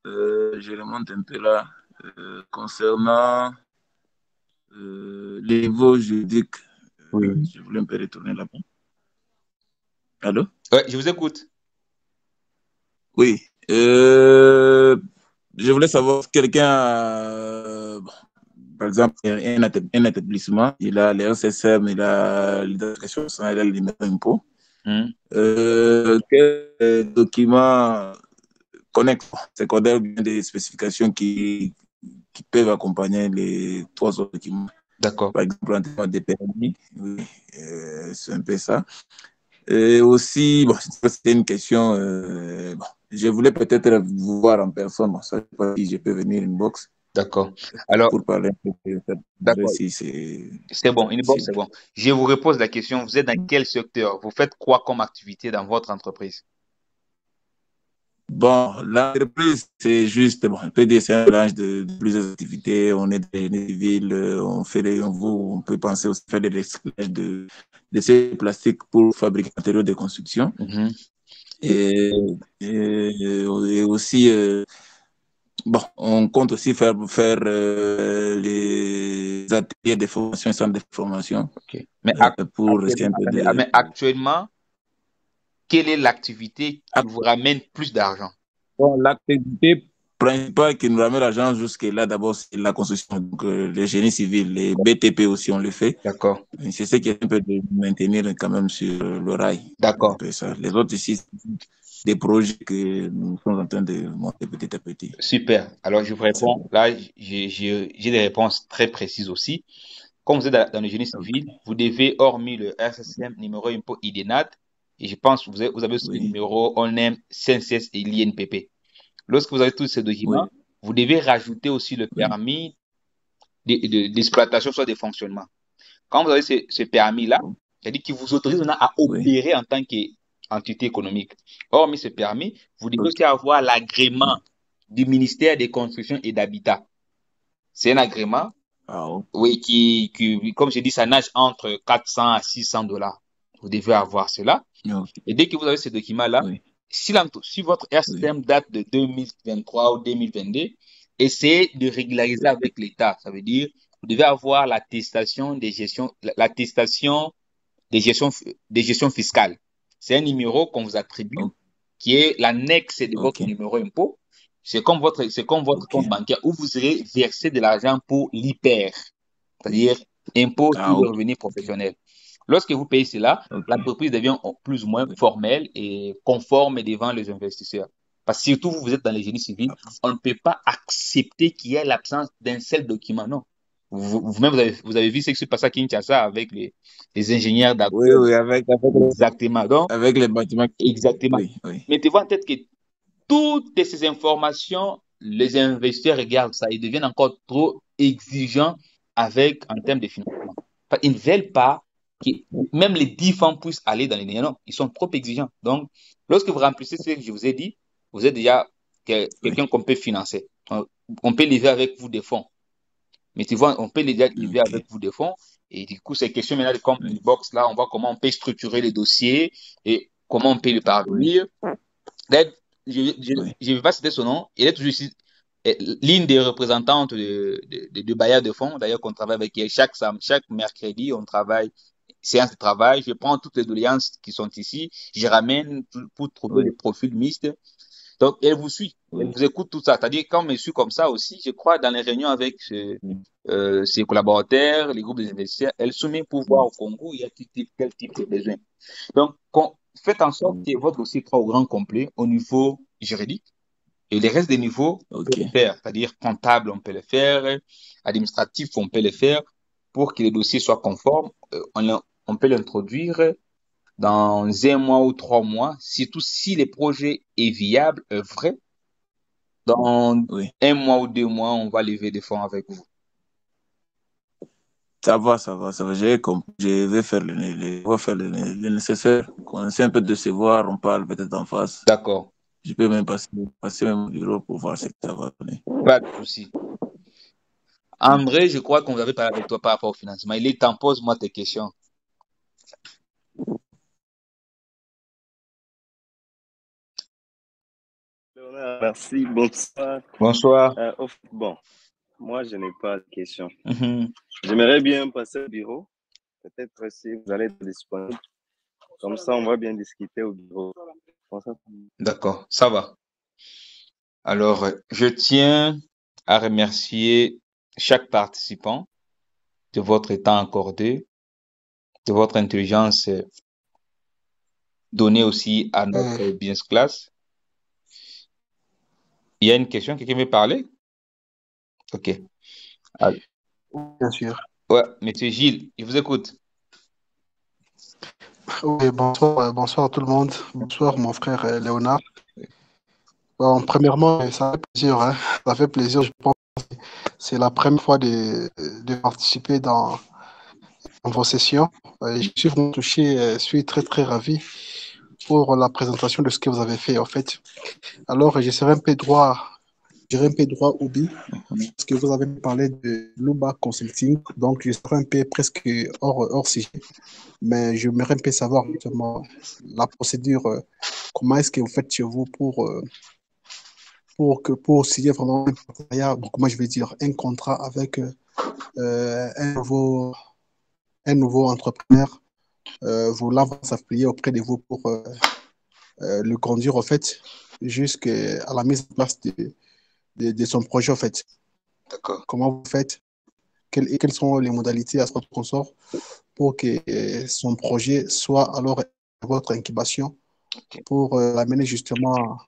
je remonte un peu là, concernant les niveaux juridiques, Oui. je voulais un peu retourner là-bas. Allô? Ouais, je vous écoute. Oui. Je voulais savoir si quelqu'un, bon, par exemple, un établissement, il a les SSM, il a l'identification nationale, il a le numéro d'impôt. Quels documents connexes, secondaires, bien des spécifications qui peuvent accompagner les trois autres documents? D'accord. Par exemple, en termes de permis, oui, c'est un peu ça. Et aussi, bon, c'était une question, bon, je voulais peut-être vous voir en personne, bon, ça, je sais pas si je peux venir inbox D'accord. Alors, pour parler un peu de d'accord. si c'est C'est bon. Inbox, c'est possible. bon. Je vous repose la question. Vous êtes dans quel secteur? Vous faites quoi comme activité dans votre entreprise? Bon, l'entreprise, c'est juste, bon, on peut dire c'est un mélange de plusieurs activités. On est dans les villes, on peut penser aussi faire des recyclages de ces plastiques pour fabriquer des matériaux de construction. Et, et aussi, bon, on compte aussi faire les ateliers de formation et centres de formation OK. Mais pour rester un peu attendez, mais actuellement, quelle est l'activité qui vous ramène plus d'argent? Bon, l'activité principale qui nous ramène l'argent jusque-là, d'abord, c'est la construction. Donc, le génie civil, les BTP aussi, on le fait. D'accord. C'est ce qui est un peu de maintenir quand même sur le rail. D'accord. Ça. Les autres ici, des projets que nous sommes en train de monter petit à petit. Super. Alors, je vous réponds. Là, j'ai des réponses très précises aussi. Comme vous êtes dans le génie civil, vous devez, hormis le RSSM, numéro impôt IDENAT, et je pense que vous avez aussi le Oui, numéro ONEM, CNCS et l'INPP. Lorsque vous avez tous ces documents, oui, vous devez rajouter aussi le oui. permis d'exploitation, soit de fonctionnement. Quand vous avez ce permis-là, c'est-à-dire qu'il vous autorise maintenant à Oui. opérer en tant qu'entité économique. Hormis ce permis, vous devez aussi avoir l'agrément du ministère des Constructions et d'Habitat. C'est un agrément, Ah, oh, oui, comme je dis, ça nage entre 400 à 600 dollars. Vous devez avoir cela. ok, Et dès que vous avez ce document-là, oui, si votre oui. RCM date de 2023 ou 2022, essayez de régulariser avec l'État. Ça veut dire, vous devez avoir l'attestation des gestions fiscales. C'est un numéro qu'on vous attribue, Ok, qui est l'annexe de votre ok, numéro impôt. C'est comme votre ok. compte bancaire où vous serez versé de l'argent pour l'IPER, c'est-à-dire impôt Ah, sur le ok, revenu professionnel. Lorsque vous payez cela, ok. l'entreprise devient plus ou moins Oui. formelle et conforme devant les investisseurs. Parce que surtout, vous êtes dans les génies civils, on ne peut pas accepter qu'il y ait l'absence d'un seul document. Non. Vous-même, vous avez vu ce qui se passe à Kinshasa avec les ingénieurs Oui, d'accueil. oui, Exactement. Donc, avec les bâtiments. exactement. Oui, oui. Mettez-vous en tête que toutes ces informations, les investisseurs regardent ça, ils deviennent encore trop exigeants en termes de financement. Ils ne veulent pas que même les 10 francs puissent aller dans les néants. Non, ils sont trop exigeants. Donc, lorsque vous remplissez ce que je vous ai dit, vous êtes déjà Oui, quelqu'un qu'on peut financer. On peut lever avec vous des fonds. Mais tu vois, on peut déjà lever ok. avec vous des fonds. Et du coup, ces questions maintenant comme Oui, inbox, là, on voit comment on peut structurer les dossiers et comment on peut le oui, parvenir. D'ailleurs, je oui. ne vais pas citer son nom. Il est toujours ici, l'une des représentantes de bailleurs de fonds, d'ailleurs, qu'on travaille avec elle chaque mercredi, on travaille, séance de travail. Je prends toutes les doléances qui sont ici, je ramène pour trouver Oui, le profil mixte. Donc, elle vous suit, elle oui, vous écoute tout ça. C'est-à-dire, quand on me suit comme ça aussi, je crois, dans les réunions avec ses collaborateurs, les groupes des investisseurs, elle soumet pour voir au Congo, il y a quel type de besoin. Donc, faites en sorte oui. que votre dossier soit au grand complet au niveau juridique et les restes des niveaux, on peut Ok. le faire. C'est-à-dire comptable, on peut le faire, administratif, on peut le faire pour que les dossiers soient conformes. On peut l'introduire dans 1 mois ou 3 mois, surtout si le projet est viable, vrai. Dans Oui. 1 mois ou 2 mois, on va lever des fonds avec vous. Ça va, ça va, ça va. Je vais faire on va faire le nécessaire. On essaie un peu de se voir, on parle peut-être en face. D'accord. Je peux même passer même au bureau pour voir ce que ça va donner. Pas de souci. André, je crois qu'on avait parlé avec toi par rapport au financement. Il est temps, pose-moi tes questions. Léonard, merci, bonsoir. Bonsoir. Bon, moi, je n'ai pas de questions. Mhm. J'aimerais bien passer au bureau. Peut-être si vous allez être disponible. Comme ça, on va bien discuter au bureau. D'accord, ça va. Alors, je tiens à remercier chaque participant de votre temps accordé, de votre intelligence donnée aussi à notre business class. Il y a une question, quelqu'un veut parler? Ok. Alors, Bien sûr. ouais, Monsieur Gilles, je vous écoute. Oui, bonsoir à tout le monde. Bonsoir mon frère Léonard. Bon, premièrement, ça fait plaisir, hein. Ça fait plaisir, je pense. C'est la première fois de participer dans vos sessions. Je suis vraiment touché, je suis très très ravi pour la présentation de ce que vous avez fait en fait. Alors, je serai un peu droit, j'irai un peu droit au but parce que vous avez parlé de Luba Consulting, donc je serai un peu presque hors sujet. Mais je voudrais un peu savoir justement la procédure, comment est-ce que vous faites chez vous pour signer vraiment un partenariat, bon, comment je vais dire, un contrat avec un nouveau entrepreneur, vous l'avez appuyé auprès de vous pour le conduire en fait jusqu'à la mise en place de son projet en fait. D'accord. Comment vous faites et quelles sont les modalités à ce consort pour que son projet soit alors votre incubation pour l'amener justement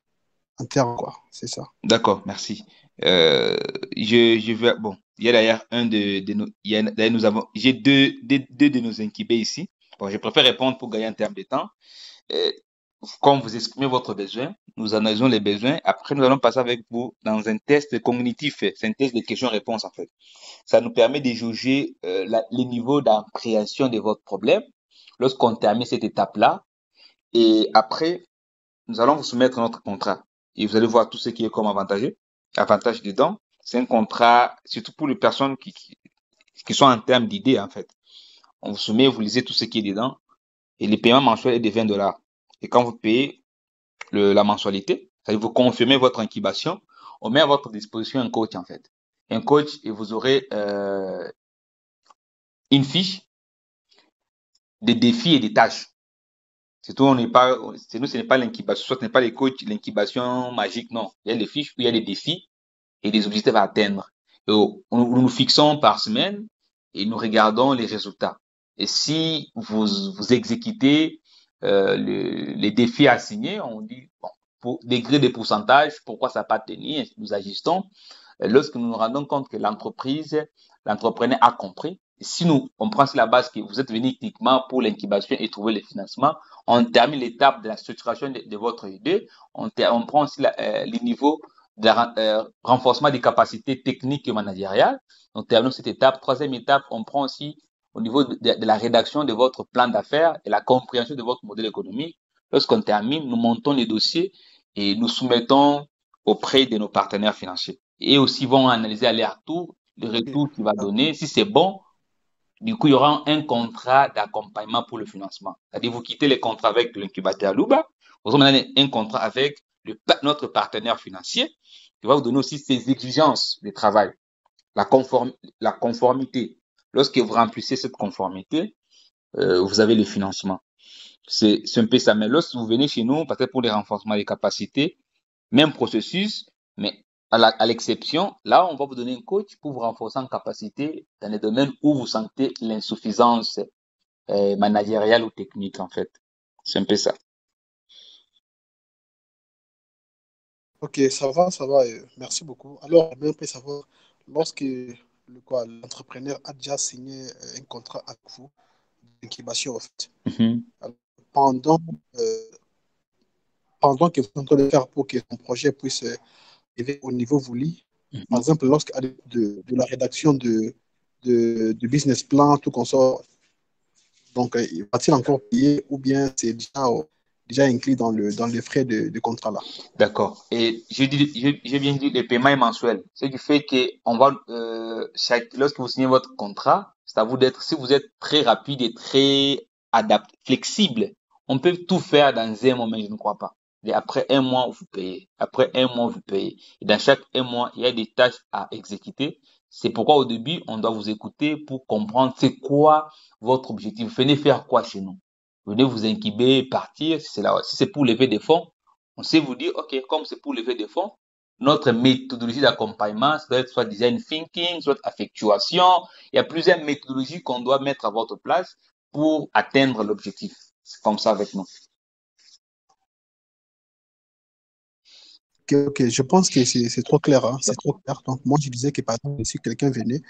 en terme, quoi. C'est ça. D'accord, merci. Je vais, bon, il y a d'ailleurs de nos, il y a, d'ailleurs, j'ai deux de nos incubés ici. Bon, je préfère répondre pour gagner en termes de temps. Euh, Comme vous exprimez votre besoin, nous analysons les besoins. Après, nous allons passer avec vous dans un test cognitif. C'est un test de questions-réponses, en fait. Ça nous permet de jauger les niveaux d'appréhension de votre problème lorsqu'on termine cette étape-là. Et après, nous allons vous soumettre notre contrat. Et vous allez voir tout ce qui est comme avantage dedans. C'est un contrat, surtout pour les personnes qui sont en termes d'idées, en fait. On vous soumet, vous lisez tout ce qui est dedans. Et le paiement mensuel est de $20. Et quand vous payez la mensualité, c'est-à-dire vous confirmez votre incubation, on met à votre disposition un coach, en fait. Un coach, et vous aurez une fiche de défis et des tâches. Surtout, on n'est pas, c'est nous, ce n'est pas l'incubation, soit ce n'est pas les coachs, l'incubation magique, non. Il y a des fiches où il y a des défis et des objectifs à atteindre. Et nous nous fixons par semaine et nous regardons les résultats. Et si vous exécutez les défis assignés, on dit, bon, pour degré de pourcentage, pourquoi ça n'a pas tenu, nous ajustons. Lorsque nous nous rendons compte que l'entrepreneur a compris, si on prend sur la base que vous êtes venu uniquement pour l'incubation et trouver le financement, on termine l'étape de la structuration de votre idée, on prend aussi les niveaux de renforcement des capacités techniques et managériales. On termine cette étape. Troisième étape, on prend aussi au niveau de la rédaction de votre plan d'affaires et la compréhension de votre modèle économique. Lorsqu'on termine, nous montons les dossiers et nous soumettons auprès de nos partenaires financiers. Et aussi vont analyser aller-retour, le retour qu'il va donner. Si c'est bon, du coup, il y aura un contrat d'accompagnement pour le financement. C'est-à-dire, vous quittez les contrats avec l'incubateur Luba, vous avez maintenant un contrat avec notre partenaire financier qui va vous donner aussi ses exigences de travail, la conformité. Lorsque vous remplissez cette conformité, vous avez le financement. C'est un peu ça. Mais lorsque vous venez chez nous, peut-être pour les renforcements des capacités, même processus, mais à l'exception, là, on va vous donner un coach pour vous renforcer en capacité dans les domaines où vous sentez l'insuffisance managériale ou technique, en fait. C'est un peu ça. Ok, ça va. Merci beaucoup. Alors, on peut savoir, lorsque l'entrepreneur a déjà signé un contrat avec vous, d'incubation, en fait, Mhm. alors, pendant, euh, pendant que vous êtes en train de faire pour que son projet puisse arriver au niveau voulu, par Mhm. exemple, lorsqu'il y a de la rédaction de business plan, tout comme ça, donc, va-t-il encore payer ou bien c'est déjà inclus dans les frais de contrat là? D'accord. Et j'ai bien dit, le paiement est mensuel. Ce qui fait que on va, lorsque vous signez votre contrat, c'est à vous d'être, si vous êtes très rapide et très flexible, on peut tout faire dans un moment, je ne crois pas. Et après un mois, vous payez. Après un mois, vous payez. Et dans chaque un mois, il y a des tâches à exécuter. C'est pourquoi au début, on doit vous écouter pour comprendre c'est quoi votre objectif. Vous venez faire quoi chez nous? Venez vous incuber, partir. Si c'est pour lever des fonds, on sait vous dire, OK, comme c'est pour lever des fonds, notre méthodologie d'accompagnement, ça doit être soit design thinking, soit affectuation. Il y a plusieurs méthodologies qu'on doit mettre à votre place pour atteindre l'objectif. C'est comme ça avec nous. Ok, je pense que c'est trop clair, hein, c'est trop clair. Donc, moi, je disais que par exemple, si quelqu'un venait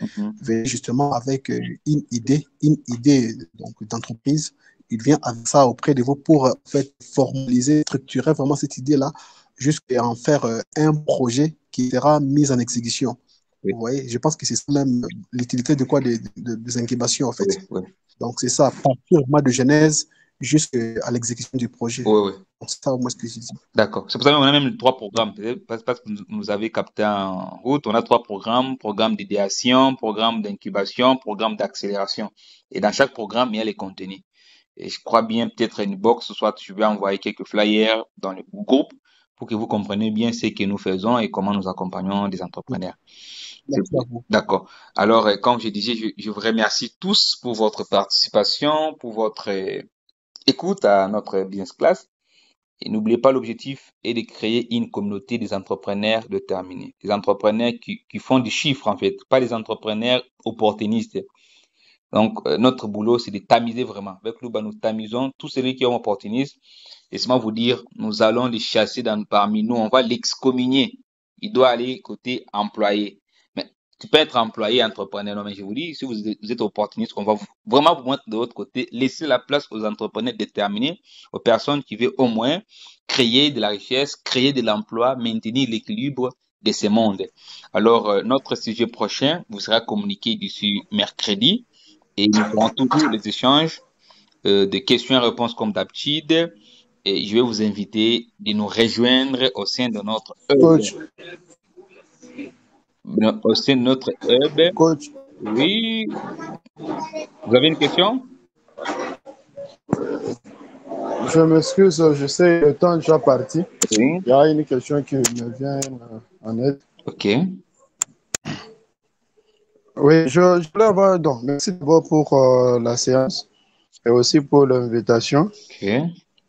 justement avec une idée donc, d'entreprise, il vient avec ça auprès de vous pour en fait, formaliser, structurer vraiment cette idée-là, jusqu'à en faire un projet qui sera mis en exécution. Oui, Vous voyez, je pense que c'est ça même l'utilité de quoi des incubations, en fait. oui, oui. Donc, c'est ça, partir vraiment de genèse jusqu'à l'exécution du projet. Oui, oui. Donc, c'est ça, moi, ce que je dis. D'accord. C'est pour ça qu'on a même 3 programmes. Peut-être parce que nous avez capté en route. On a 3 programmes. Programme d'idéation, programme d'incubation, programme d'accélération. Et dans chaque programme, il y a les contenus. Et je crois bien peut-être une box, soit je vais envoyer quelques flyers dans le groupe pour que vous compreniez bien ce que nous faisons et comment nous accompagnons des entrepreneurs. Merci à vous. D'accord. Alors, comme je disais, je vous remercie tous pour votre participation, pour votre écoute à notre business class. Et n'oubliez pas, l'objectif est de créer une communauté des entrepreneurs déterminés. Des entrepreneurs qui font du chiffre, en fait, pas des entrepreneurs opportunistes. Donc, notre boulot, c'est de tamiser vraiment. Avec Luba, nous tamisons tous ceux qui sont opportunistes. Laissez-moi vous dire, nous allons les chasser parmi nous. On va l'excommunier. Il doit aller côté employé. Mais tu peux être employé, entrepreneur. Non, mais je vous dis, si vous êtes opportuniste, on va vraiment vous mettre de l'autre côté. Laissez la place aux entrepreneurs déterminés, aux personnes qui veulent au moins créer de la richesse, créer de l'emploi, maintenir l'équilibre de ce monde. Alors, notre sujet prochain vous sera communiqué d'ici mercredi. Et nous ferons toujours les échanges de questions et réponses comme d'habitude. Et je vais vous inviter de nous rejoindre au sein de notre hub. Coach, Au sein de notre hub. coach, Oui. Vous avez une question? je m'excuse, je sais, le temps est déjà parti. Oui. Il y a une question qui me vient en aide. OK. Oui, je voulais avoir, donc, merci d'abord pour la séance et aussi pour l'invitation. OK.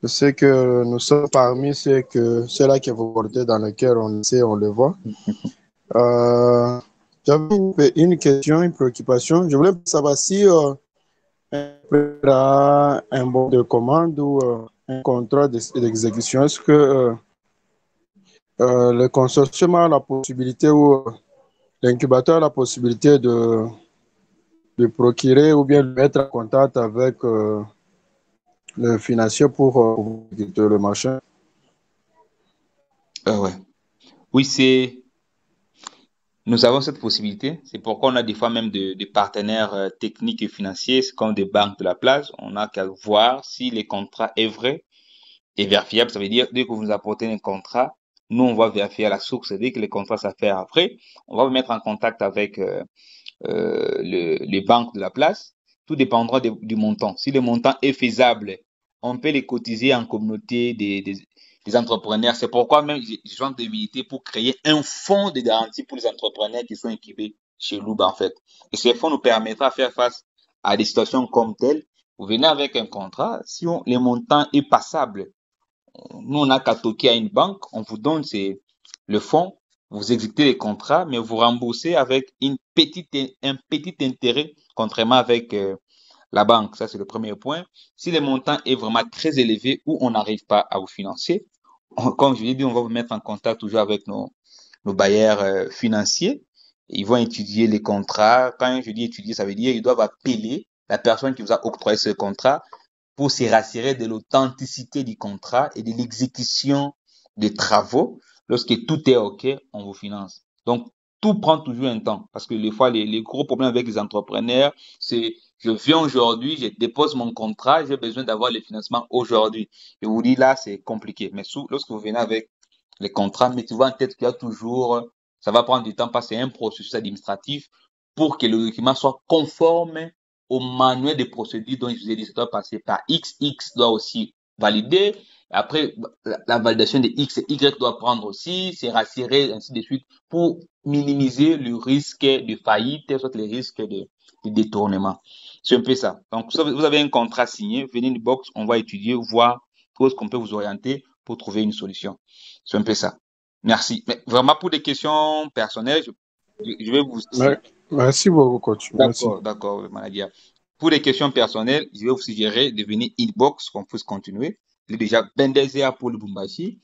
Je sais que nous sommes parmi ceux-là qui vous portez dans lequel on sait, on le voit. J'avais une question, une préoccupation. Je voulais savoir si un bon de commande ou un contrat d'exécution, est-ce que le consortium a la possibilité ou l'incubateur a la possibilité de procurer ou bien de mettre en contact avec le financier pour le marché? Ouais. Oui, nous avons cette possibilité. C'est pourquoi on a des fois même des partenaires techniques et financiers, c'est comme des banques de la place. On n'a qu'à voir si les contrats est vrai et vérifiable. Ça veut dire, dès que vous nous apportez un contrat, nous, on va vérifier à la source. Dès que les contrats s'affairent après, on va vous mettre en contact avec les banques de la place. Tout dépendra du montant. Si le montant est faisable, on peut les cotiser en communauté des entrepreneurs. C'est pourquoi même j'ai besoin d'habilité pour créer un fonds de garantie pour les entrepreneurs qui sont incubés chez Luba, en fait. Et ce fonds nous permettra de faire face à des situations comme telles. Vous venez avec un contrat, si le montant est passable, nous, on n'a qu'à toquer à une banque, on vous donne le fonds, vous exécutez les contrats, mais vous remboursez avec un petit intérêt, contrairement avec la banque. Ça, c'est le premier point. Si le montant est vraiment très élevé ou on n'arrive pas à vous financer, comme je l'ai dit, on va vous mettre en contact toujours avec nos bailleurs financiers. Ils vont étudier les contrats. Quand je dis étudier, ça veut dire qu'ils doivent appeler la personne qui vous a octroyé ce contrat pour se rassurer de l'authenticité du contrat et de l'exécution des travaux. Lorsque tout est OK, on vous finance. Donc, tout prend toujours un temps parce que des fois, les gros problèmes avec les entrepreneurs, c'est je viens aujourd'hui, je dépose mon contrat, j'ai besoin d'avoir le financement aujourd'hui. Je vous dis là, c'est compliqué. Mais lorsque vous venez avec les contrats, mettez-vous en tête qu'il y a toujours, ça va prendre du temps parce que c'est un processus administratif pour que le document soit conforme au manuel de procédure dont je vous ai dit, ça doit passer par XX, doit aussi valider. Après, la validation de X et Y doit prendre aussi, c'est rassurer, ainsi de suite, pour minimiser le risque de faillite, soit les risques de détournement. C'est un peu ça. Donc, vous avez un contrat signé, venez une box, on va étudier, voir où est-ce qu'on peut vous orienter pour trouver une solution. C'est un peu ça. Merci. Mais vraiment, pour des questions personnelles, je vais vous... Merci beaucoup, coach. Merci. D'accord, Manadia. Pour des questions personnelles, je vais vous suggérer de venir inbox, qu'on puisse continuer. Il est déjà 22h pour le Bumbashi.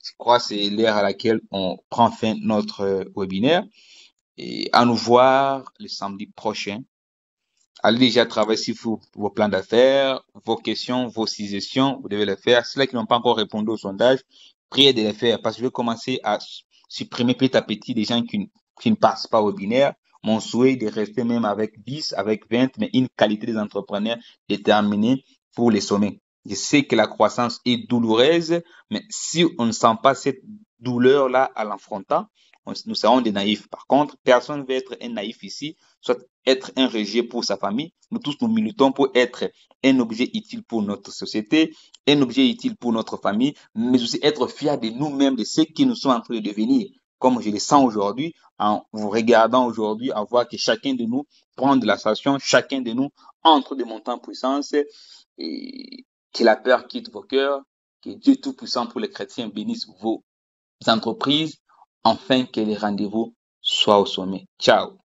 Je crois que c'est l'heure à laquelle on prend fin notre webinaire. Et à nous voir le samedi prochain. Allez déjà travailler sur vos plans d'affaires, vos questions, vos suggestions. Vous devez les faire. Ceux qui n'ont pas encore répondu au sondage, priez de les faire parce que je vais commencer à supprimer petit à petit des gens qui ne passent pas au webinaire. Mon souhait est de rester même avec 10, avec 20, mais une qualité des entrepreneurs déterminée pour les sommets. Je sais que la croissance est douloureuse, mais si on ne sent pas cette douleur-là à l'affrontant, nous serons des naïfs. Par contre, personne ne veut être un naïf ici, soit être un rejet pour sa famille. Nous tous, nous militons pour être un objet utile pour notre société, un objet utile pour notre famille, mais aussi être fiers de nous-mêmes, de ce que nous sommes en train de devenir. Comme je le sens aujourd'hui, en vous regardant aujourd'hui, à voir que chacun de nous prend de la station, chacun de nous entre de monter en puissance, et que la peur quitte vos cœurs, que Dieu Tout-Puissant pour les chrétiens bénisse vos entreprises, afin que les rendez-vous soient au sommet. Ciao.